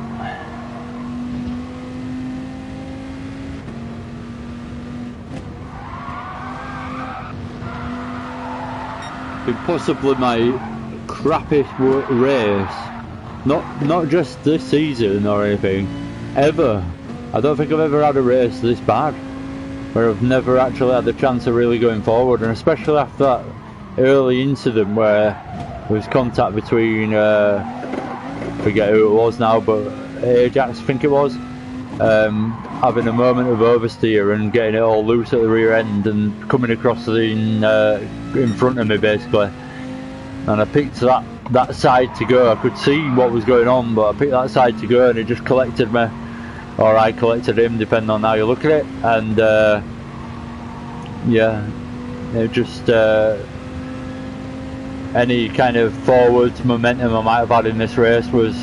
Possibly my crappiest race, not just this season or anything, ever. I don't think I've ever had a race this bad where I've never actually had the chance of really going forward, and especially after that early incident where there was contact between forget who it was now, but Ajax I think it was, having a moment of oversteer and getting it all loose at the rear end and coming across in front of me basically, and I picked that side to go. I could see what was going on, but I picked that side to go and it just collected me, or I collected him depending on how you look at it, and yeah, it just any kind of forward momentum I might have had in this race was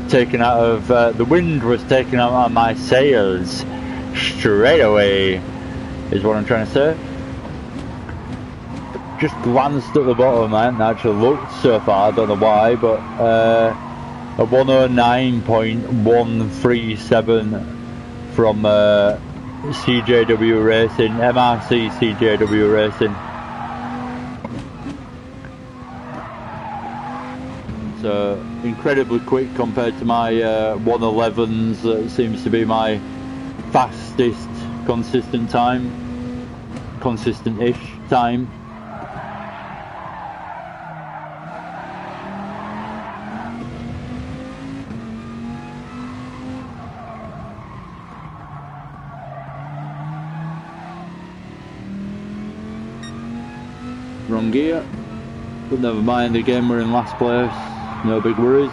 taken out of, the wind was taken out of my sails straight away, is what I'm trying to say. Just glanced at the bottom, I hadn't actually looked so far, I don't know why, but a 109.137 from CJW Racing, MRC CJW Racing. So incredibly quick compared to my 111s, that seems to be my fastest consistent time, consistent-ish time. Wrong gear, but never mind, again we're in last place, no big worries.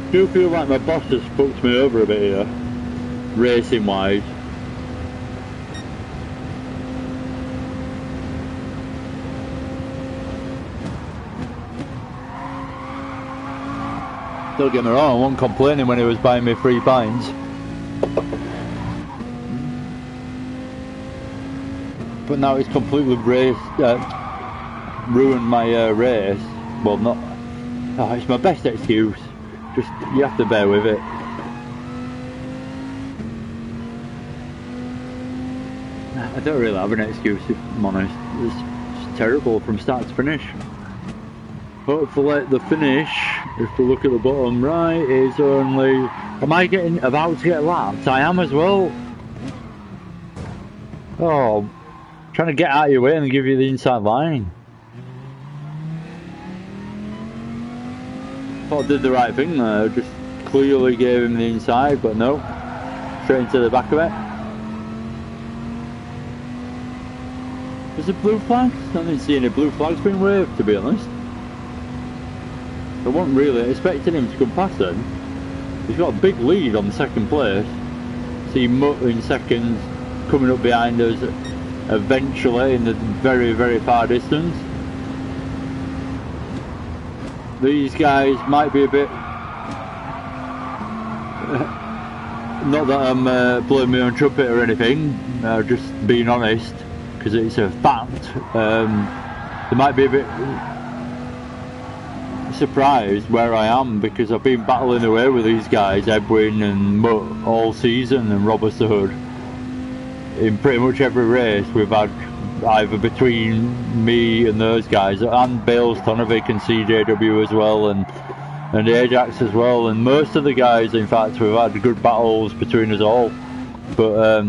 I do feel like my boss has fucked me over a bit here, racing wise. Don't get me wrong, I wasn't complaining when he was buying me free pints. But now it's completely ruined my race. Well, not... Oh, it's my best excuse. Just, you have to bear with it. I don't really have an excuse, if I'm honest. It's terrible from start to finish. Hopefully the finish, if we look at the bottom right, is only... Am I about to get lapped? I am as well. Oh, trying to get out of your way and give you the inside line. Thought I did the right thing there, just clearly gave him the inside, but no. Straight into the back of it. Was there blue flags? I didn't see any blue flags being waved, to be honest. I wasn't really expecting him to come past then. He's got a big lead on second place. See Mutt in second, coming up behind us eventually in the very, very far distance. These guys might be a bit... not that I'm blowing my own trumpet or anything, just being honest, because it's a fact. They might be a bit surprised where I am, because I've been battling away with these guys, Edwin and Mutt, all season, and Robertson. In pretty much every race we've had either between me and those guys, and Bales, Tonovic and CJW as well, and Ajax as well, and most of the guys, in fact, we've had good battles between us all, but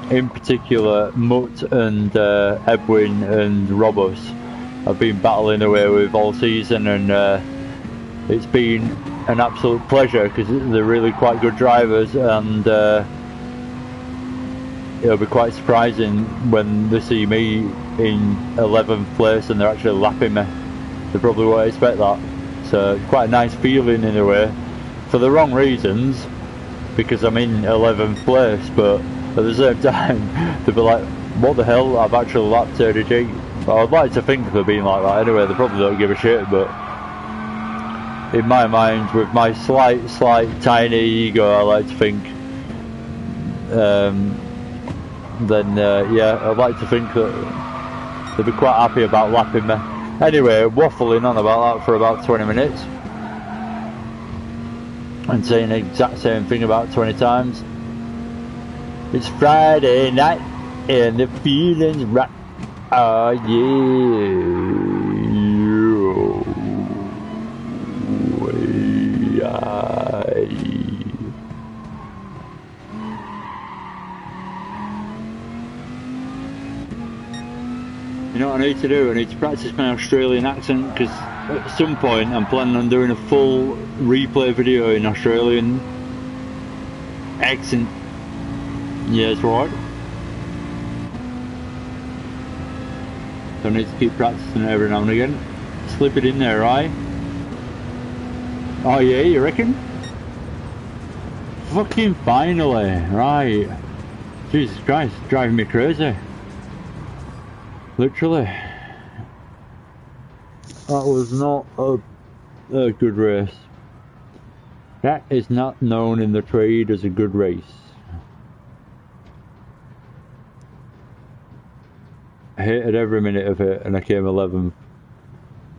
in particular Mutt and Edwin and Roberts I've been battling away with all season, and it's been an absolute pleasure, because they're really quite good drivers, and it'll be quite surprising when they see me in 11th place and they're actually lapping me. They probably won't expect that. So quite a nice feeling in a way, for the wrong reasons, because I'm in 11th place, but at the same time they'll be like, what the hell, I've actually lapped ADG. Well, I'd like to think they're being like that anyway. They probably don't give a shit, but in my mind, with my slight, tiny ego, I like to think, yeah, I'd like to think that they'd be quite happy about lapping me. Anyway, waffling on about that for about 20 minutes. And saying the exact same thing about 20 times. It's Friday night and the feeling's right. Oh yeah. You know what I need to do? I need to practice my Australian accent, because at some point I'm planning on doing a full replay video in Australian accent. Yeah, that's right. So I need to keep practicing every now and again. Slip it in there, right? Oh yeah, you reckon? Fucking finally, right. Jesus Christ, driving me crazy. Literally. That was not a good race. That is not known in the trade as a good race. I hated every minute of it, and I came 11th.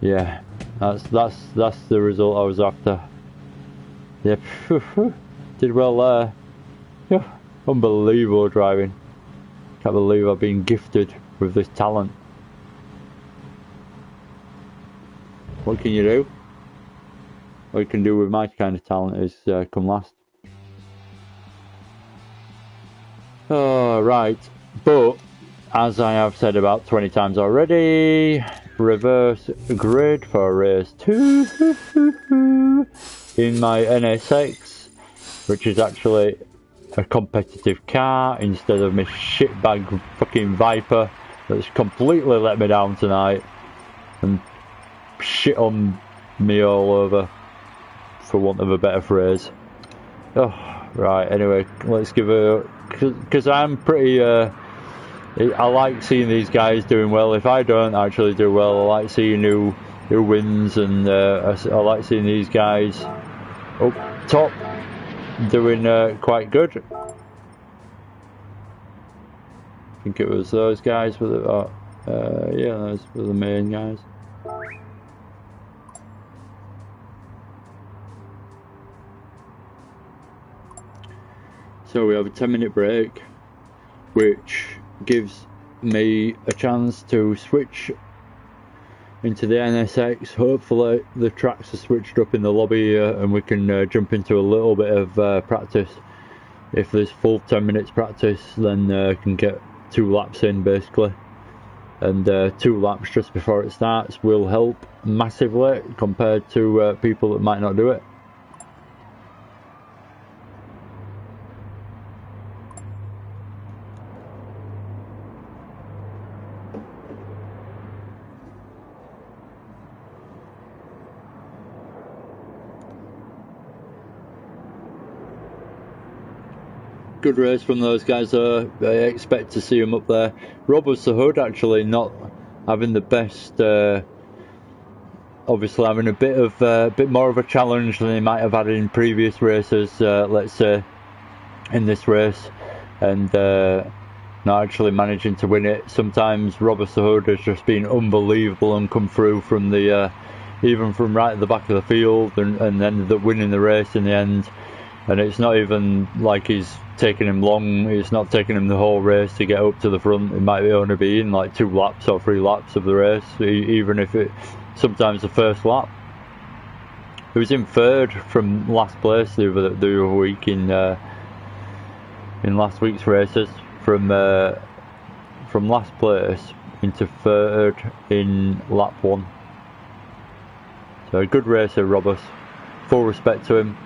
Yeah, that's the result I was after. Yep, did well there. Yeah, unbelievable driving. Can't believe I've been gifted with this talent. What can you do? What you can do with my kind of talent is come last. Oh, right, but as I have said about 20 times already, reverse grid for race 2 in my NSX, which is actually a competitive car instead of my shitbag fucking Viper that's completely let me down tonight and shit on me all over, for want of a better phrase. Oh, right, anyway, let's give a... because I'm pretty... I like seeing these guys doing well. If I don't actually do well, I like seeing who wins, and I like seeing these guys up top doing quite good. I think it was those guys were the yeah, those were the main guys. So we have a 10-minute break, which gives me a chance to switch into the NSX. Hopefully the tracks are switched up in the lobby here, and we can jump into a little bit of practice. If there's full 10 minutes practice, then I can get 2 laps in basically, and 2 laps just before it starts will help massively compared to people that might not do it. Good race from those guys though. I expect to see them up there. Robert the Hood actually not having the best, obviously having a bit more of a challenge than he might have had in previous races, let's say in this race, and not actually managing to win it. Sometimes Robert the Hood has just been unbelievable and come through from the even from right at the back of the field, and ended up winning the race in the end. And it's not even like he's taking him long, it's not taking him the whole race to get up to the front. It might only be in like 2 laps or 3 laps of the race, even if it sometimes the first lap. He was in 3rd from last place the other week in last week's races, from last place into 3rd in lap 1. So a good racer, Robert. Full respect to him.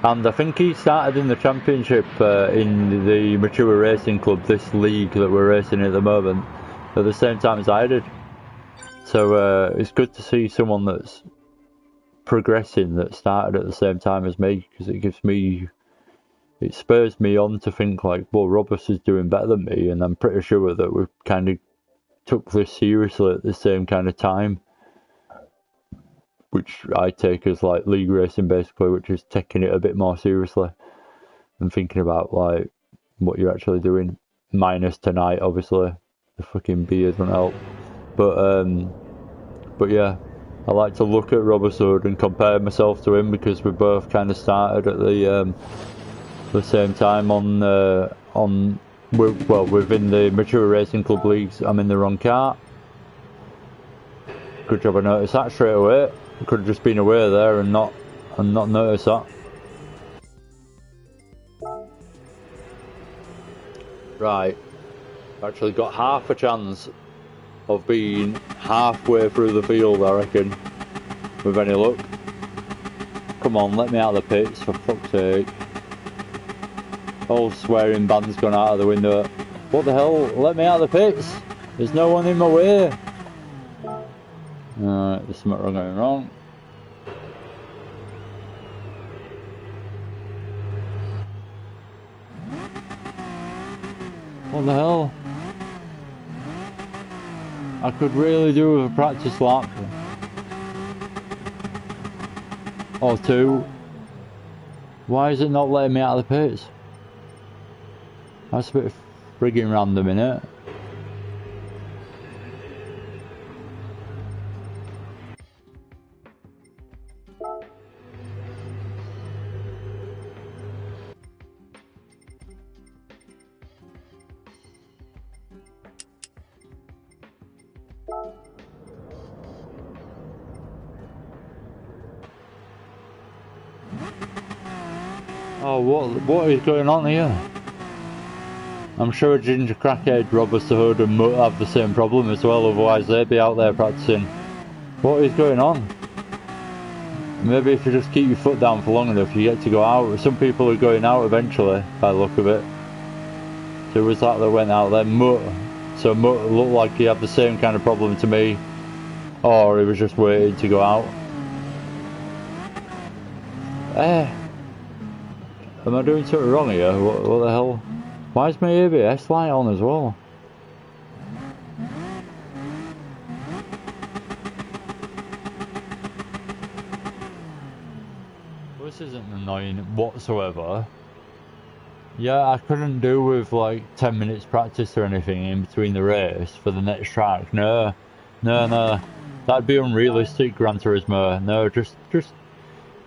And I think he started in the championship in the Mature Racing Club, this league that we're racing at the moment, at the same time as I did. So it's good to see someone that's progressing that started at the same time as me, because it spurs me on to think like, well, Robus is doing better than me, and I'm pretty sure that we've kind of took this seriously at the same kind of time, which I take as like league racing basically, which is taking it a bit more seriously and thinking about like what you're actually doing. Minus tonight, obviously, the fucking beard won't help. But yeah, I like to look at Robertson and compare myself to him because we both kind of started at the same time within the mature racing club leagues. I'm in the wrong car. Good job I noticed that straight away. Could have just been away there and not noticed that. Right, actually got half a chance of being halfway through the field, I reckon, with any luck. Come on, let me out of the pits, for fuck's sake. Whole swearing band's gone out of the window. What the hell? Let me out of the pits! There's no one in my way! Alright, there's something going wrong. What the hell? I could really do with a practice lap. Or two. Why is it not letting me out of the pits? That's a bit frigging random, innit? Oh, what is going on here? I'm sure a ginger crackhead, Robert Hood and Mutt have the same problem as well, otherwise they'd be out there practicing. What is going on? Maybe if you just keep your foot down for long enough, you get to go out. Some people are going out eventually, by the look of it. So it was that went out then. So Mutt looked like he had the same kind of problem to me, or he was just waiting to go out. Am I doing something wrong here? What the hell? Why is my ABS light on as well? Well, this isn't annoying whatsoever. Yeah, I couldn't do with like 10 minutes practice or anything in between the race for the next track. No. That'd be unrealistic, Gran Turismo. No,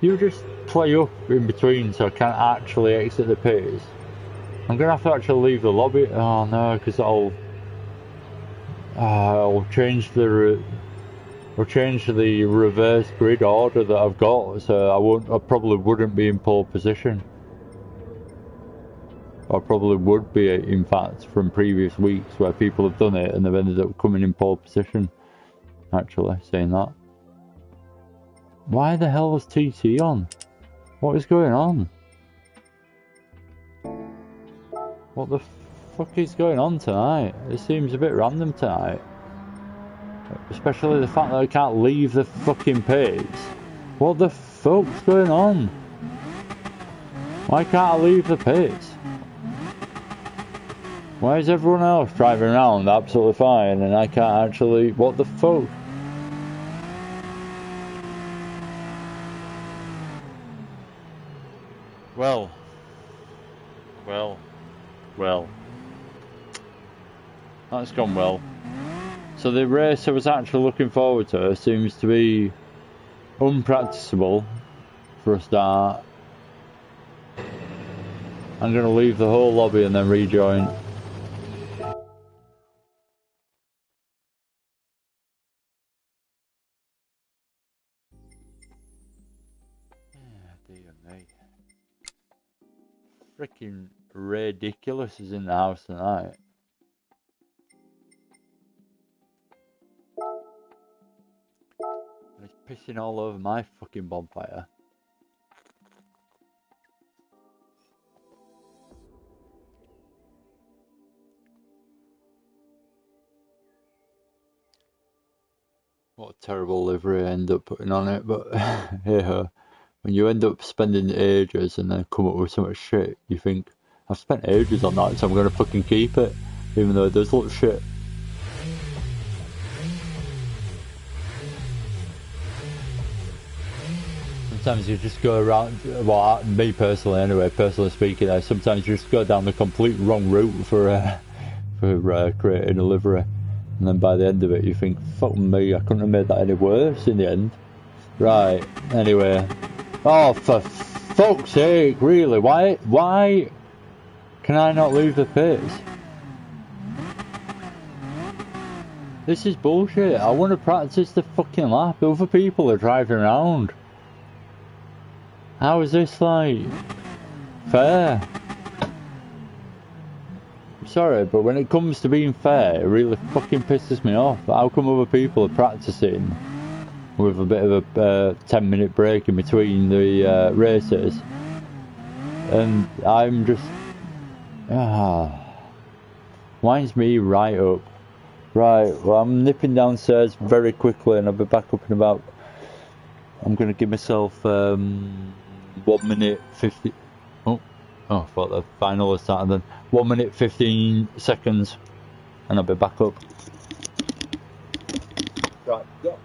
you just play up in between so I can't actually exit the pits. I'm gonna have to actually leave the lobby. Oh no, because I'll change the reverse grid order that I've got, so I probably wouldn't be in pole position. I probably would be, in fact, from previous weeks where people have done it and they've ended up coming in pole position. Actually, saying that. Why the hell was TT on? What is going on? What the fuck is going on tonight? It seems a bit random tonight. Especially the fact that I can't leave the fucking pits. What the fuck's going on? Why can't I leave the pits? Why is everyone else driving around absolutely fine and I can't actually... What the fuck? Well. That's gone well. So the race I was actually looking forward to seems to be unpracticable for a start. I'm going to leave the whole lobby and then rejoin. Dear me. Freaking ridiculous is in the house tonight. And it's pissing all over my fucking bonfire. What a terrible livery I end up putting on it, but hey, when you end up spending ages and then come up with so much shit, you think, I've spent ages on that, so I'm going to fucking keep it, even though it does look shit. sometimes you just go around, well, me personally anyway, personally speaking, I sometimes you just go down the complete wrong route for creating a livery, and then by the end of it you think, fuck me, I couldn't have made that any worse in the end. Right, anyway. Oh, for fuck's sake, really, why can I not leave the pits? This is bullshit. I want to practice the fucking lap. Other people are driving around. How is this, like, fair? I'm sorry, but when it comes to being fair, it really fucking pisses me off. How come other people are practicing with a bit of a 10-minute break in between the races, and I'm just... winds me right up. Right, well, I'm nipping downstairs very quickly and I'll be back up in about... I'm going to give myself 1 minute 50... Oh, I thought the final was started then. 1 minute 15 seconds and I'll be back up. Right, go.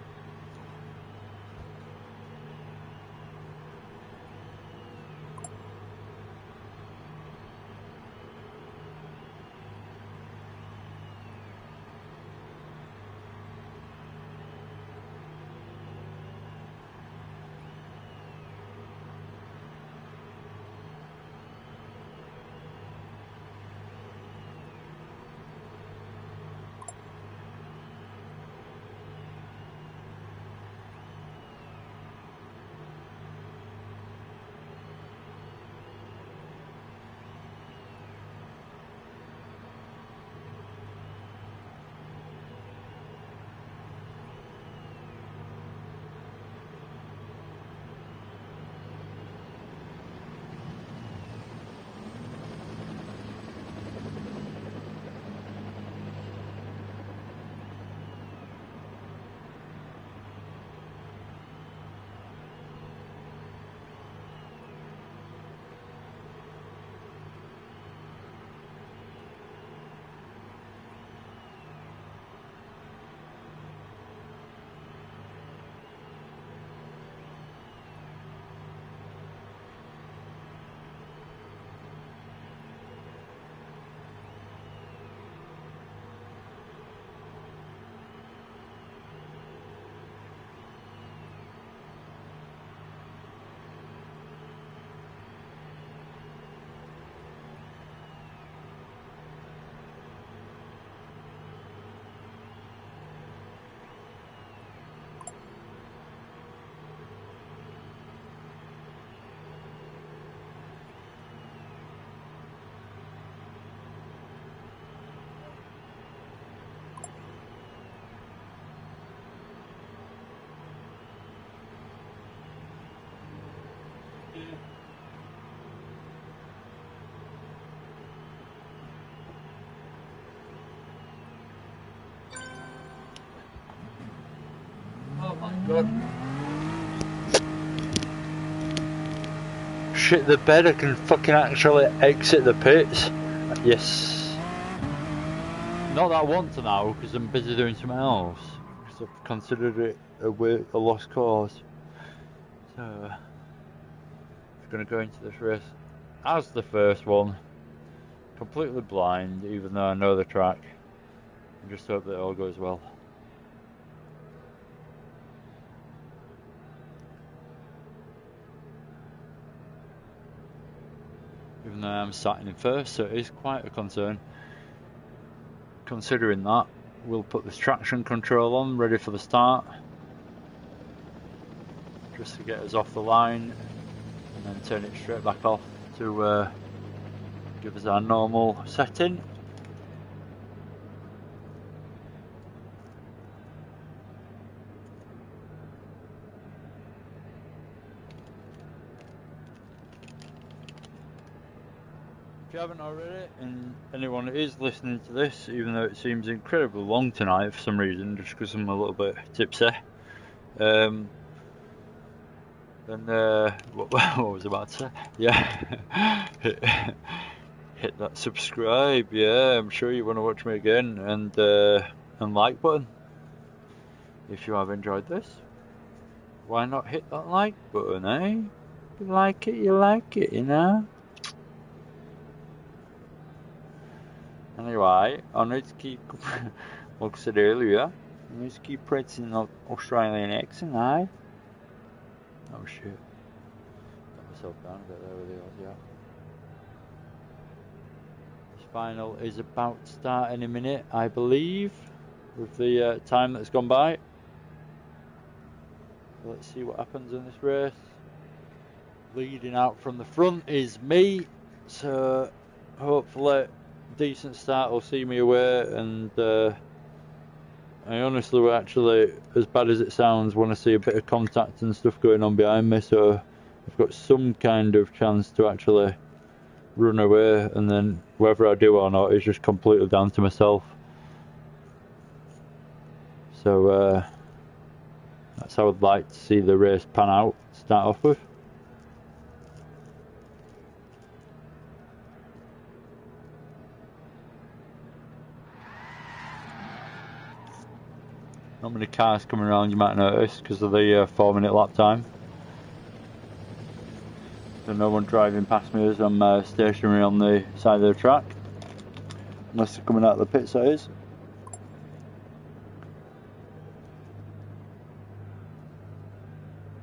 Oh my god. Shit the bed, I can fucking actually exit the pits. Yes. Not that I want to now, because I'm busy doing something else. Because I've considered it a lost cause. So, I'm going to go into this race as the first one. Completely blind, even though I know the track. And just hope that it all goes well. Even though I'm starting in first, so it is quite a concern. Considering that, we'll put this traction control on, ready for the start. Just to get us off the line, and then turn it straight back off to give us our normal setting. If you haven't already, and anyone is listening to this, even though it seems incredibly long tonight for some reason, just because I'm a little bit tipsy, then what was I about to say? Yeah, hit that subscribe. Yeah, I'm sure you want to watch me again, and like button if you have enjoyed this. why not hit that like button, eh? You like it, you know? Anyway, I need to keep, like I said earlier, I need to keep practicing the Australian accent, eh? Oh shit. Got myself down a bit there with the Aussie. This final is about to start any minute, I believe, with the time that's gone by. So let's see what happens in this race. Leading out from the front is me, so hopefully decent start will see me away, and I honestly would actually, as bad as it sounds, want to see a bit of contact and stuff going on behind me, so I've got some kind of chance to actually run away, and then whether I do or not is just completely down to myself. So that's how I'd like to see the race pan out, start off with. Not many cars coming around, you might notice, because of the 4-minute lap time. So no one driving past me as I'm stationary on the side of the track. Unless they're coming out of the pits, that is.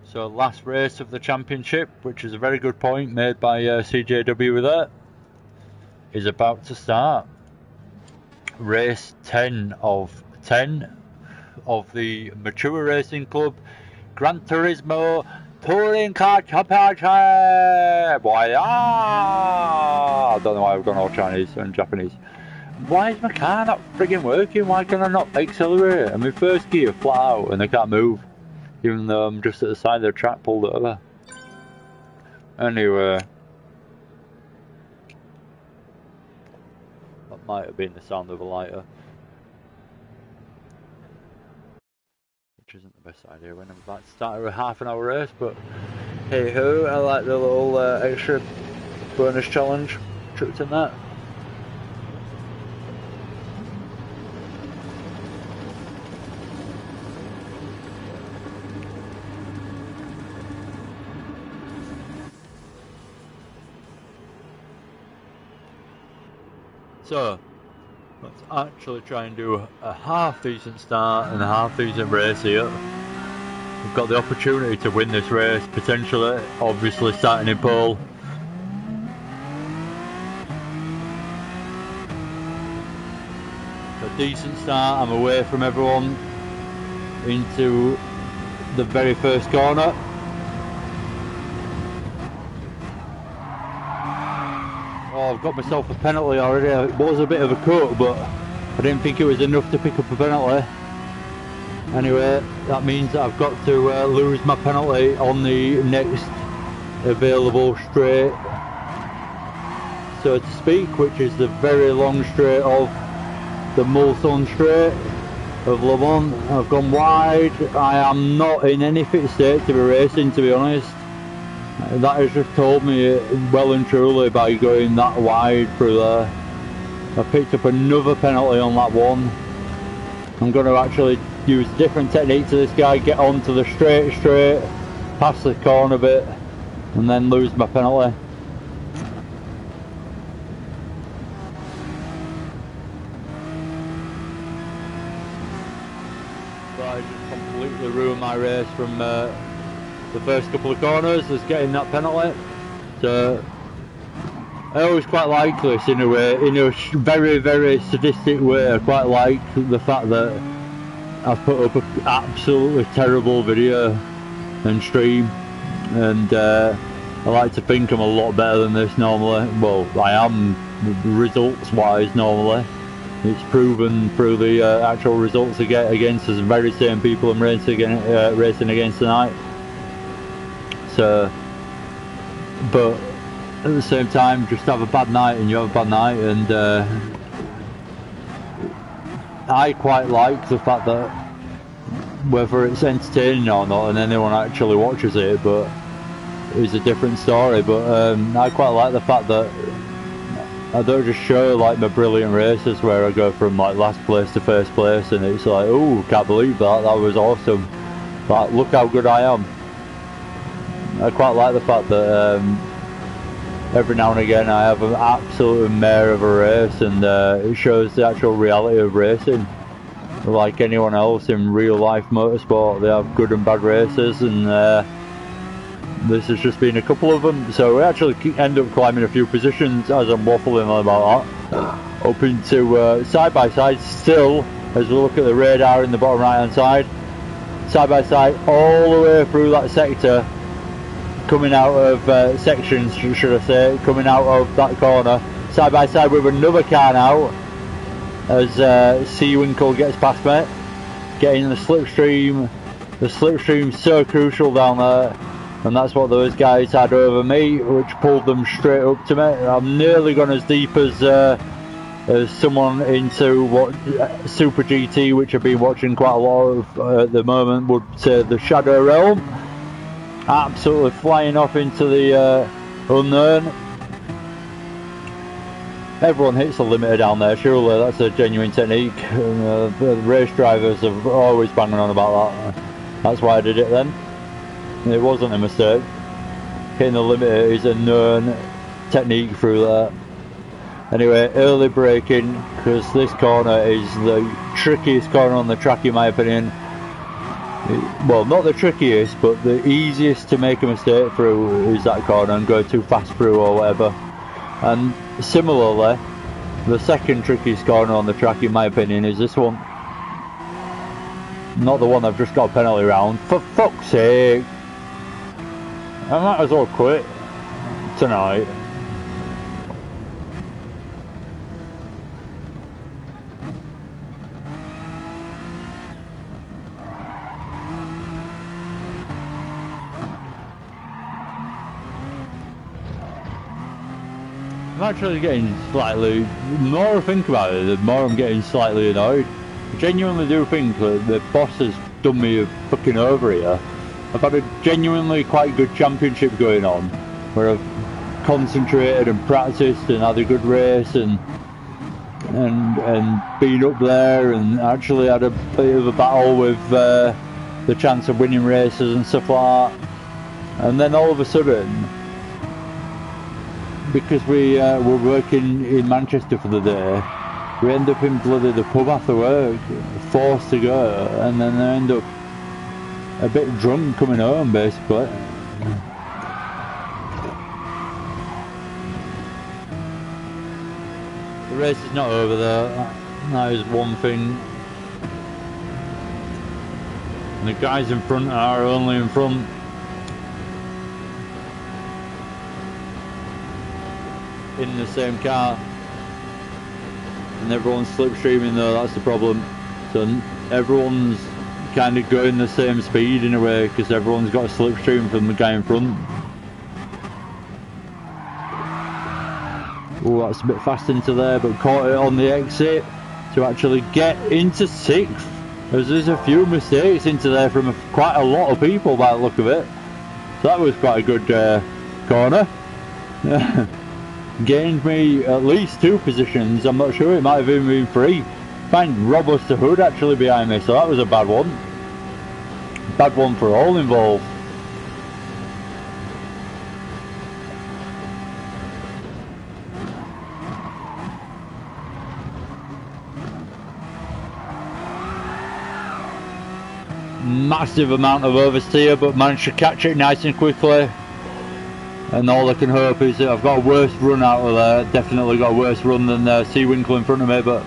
So last race of the championship, which is a very good point made by CJW with that, is about to start. Race 10 of 10 of the Mature Racing Club Gran Turismo Touring Car Championship. Boy, I don't know why I've gone all Chinese and Japanese. Why is my car not frigging working? Why can I not accelerate? I'm in first gear flat out and I can't move, even though I'm just at the side of the track pulled over. Anyway, that might have been the sound of a lighter, which isn't the best idea when I'm about to start a half-an-hour race, but hey ho, I like the little extra bonus challenge chucked in that. So let's actually try and do a half decent start and a half decent race here. We've got the opportunity to win this race, potentially, obviously starting in pole. A decent start, I'm away from everyone into the very first corner. Oh, I've got myself a penalty already. It was a bit of a cut, but I didn't think it was enough to pick up a penalty. Anyway, that means that I've got to lose my penalty on the next available straight, so to speak, which is the very long straight of the Mulsanne straight of Le Mans. I've gone wide. I am not in any fit state to be racing, to be honest. That has just told me well and truly by going that wide through there. I picked up another penalty on that one. I'm going to actually use a different technique to this guy, get onto the straight, pass the corner bit, and then lose my penalty. So I just completely ruined my race from the first couple of corners, is getting that penalty. So I always quite like this in a way, in a very, very sadistic way. I quite like the fact that I've put up an absolutely terrible video and stream, and I like to think I'm a lot better than this normally. Well, I am results wise normally. It's proven through the actual results I get against the very same people I'm racing against tonight. So, but at the same time, just have a bad night and you have a bad night, and I quite like the fact that whether it's entertaining or not and anyone actually watches it, but it's a different story. But I quite like the fact that I don't just show like my brilliant races where I go from like last place to first place and it's like, oh, can't believe that was awesome, like look how good I am. I quite like the fact that every now and again I have an absolute mare of a race, and it shows the actual reality of racing. Like anyone else in real life motorsport, they have good and bad races, and this has just been a couple of them. So we actually end up climbing a few positions as I'm waffling about that, up into side by side still, as we look at the radar in the bottom right hand side, side by side all the way through that sector, coming out of sections, should I say, coming out of that corner, side by side with another car now, as Seawinkle gets past me, getting the slipstream. The slipstream's so crucial down there, and that's what those guys had over me, which pulled them straight up to me. I'm nearly gone as deep as someone into what Super GT, which I've been watching quite a lot of at the moment, would say the Shadow Realm. Absolutely flying off into the unknown. Everyone hits the limiter down there, surely that's a genuine technique. And, the race drivers have always banging on about that. That's why I did it then. It wasn't a mistake. Hitting the limiter is a known technique through there. Anyway, early braking, because this corner is the trickiest corner on the track in my opinion. Well, not the trickiest, but the easiest to make a mistake through is that corner and go too fast through or whatever. And similarly, the second trickiest corner on the track in my opinion is this one. Not the one I've just got a penalty round. For fuck's sake! I might as well quit tonight. I'm actually getting slightly, the more I think about it, the more I'm getting slightly annoyed. I genuinely do think that the boss has done me a fucking over here. I've had a genuinely quite good championship going on, where I've concentrated and practiced and had a good race and been up there and actually had a bit of a battle with the chance of winning races and stuff like that. And then all of a sudden, because we were working in Manchester for the day, we end up in bloody the pub after work, forced to go, and then I end up a bit drunk coming home basically. The race is not over though, that is one thing. And the guys in front are only in front. In the same car, and everyone's slipstreaming though, that's the problem. So everyone's kind of going the same speed in a way, because everyone's got a slipstream from the guy in front. Oh, that's a bit fast into there, but caught it on the exit to actually get into 6th, as there's a few mistakes into there from quite a lot of people by the look of it. So that was quite a good corner. Gained me at least 2 positions, I'm not sure, it might have even been 3. Find Robust the Hood actually behind me, so that was a bad one. Bad one for all involved. Massive amount of oversteer, but managed to catch it nice and quickly. And all I can hope is that I've got a worse run out of there, definitely got a worse run than Seawinkle in front of me, but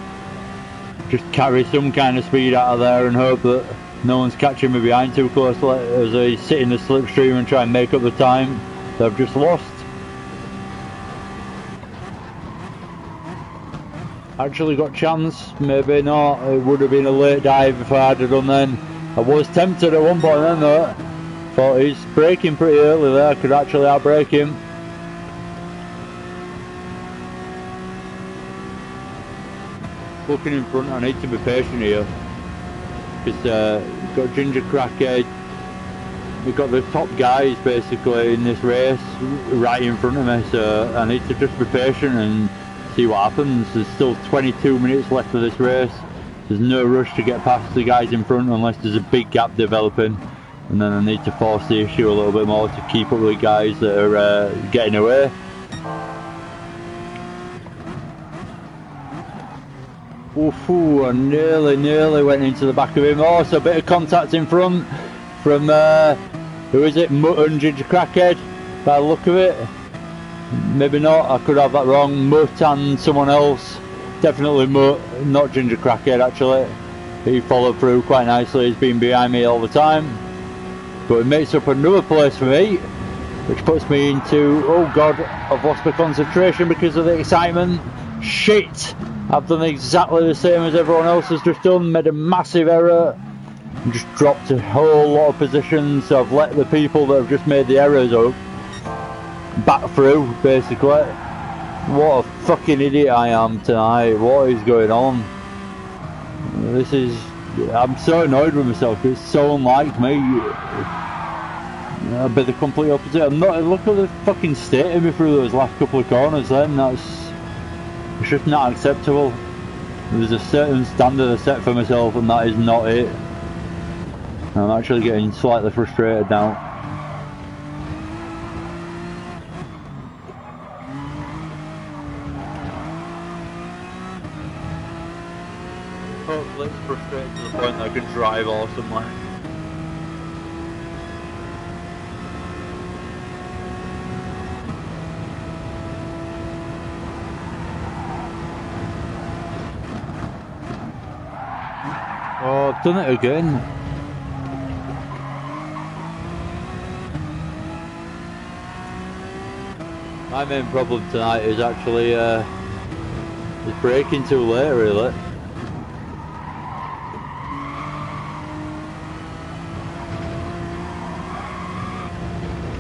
just carry some kind of speed out of there and hope that no one's catching me behind too closely as I sit in the slipstream and try and make up the time that I've just lost. Actually got chance, maybe not, it would have been a late dive if I had done then. I was tempted at one point then though. Thought he's braking pretty early there, I could actually outbrake him. Looking in front, I need to be patient here. Because we've got Ginger Crackhead, we've got the top guys basically in this race right in front of me, so I need to just be patient and see what happens. There's still 22 minutes left of this race. There's no rush to get past the guys in front unless there's a big gap developing. and then I need to force the issue a little bit more to keep up with the guys that are getting away. Ooh, I nearly went into the back of him. Also, a bit of contact in front from, who is it, Mutt and Ginger Crackhead, by the look of it. Maybe not, I could have that wrong. Mutt and someone else. Definitely Mutt, not Ginger Crackhead actually. He followed through quite nicely, he's been behind me all the time. But it makes up another place for me, which puts me into, oh god, I've lost my concentration because of the excitement. Shit! I've done exactly the same as everyone else has just done, made a massive error, and just dropped a whole lot of positions, so I've let the people that have just made the errors up back through, basically. What a fucking idiot I am tonight, what is going on? This is, I'm so annoyed with myself, it's so unlike me. I'd be the complete opposite. I'm not, look at the fucking state of me through those last couple of corners then, it's just not acceptable. There's a certain standard I set for myself and that is not it. I'm actually getting slightly frustrated now. Hopefully it's frustrated to the point that I can drive awesomely. Oh, I've done it again. My main problem tonight is actually is braking too late, really.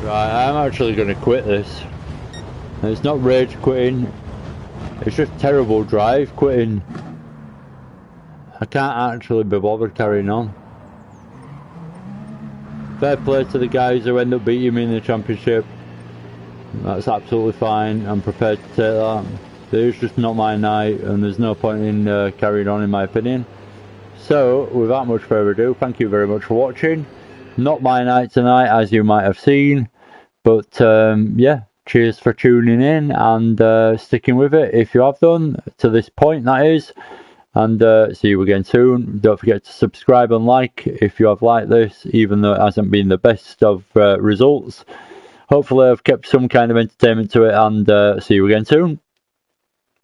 Right, I'm actually going to quit this. And it's not rage quitting, it's just terrible drive quitting. I can't actually be bothered carrying on. Fair play to the guys who end up beating me in the championship. That's absolutely fine, I'm prepared to take that. It's just not my night and there's no point in carrying on in my opinion. So, without much further ado, thank you very much for watching. Not my night tonight, as you might have seen. But yeah, cheers for tuning in and sticking with it if you have done, to this point that is. And see you again soon. Don't forget to subscribe and like if you have liked this, even though it hasn't been the best of results. Hopefully I've kept some kind of entertainment to it, and see you again soon.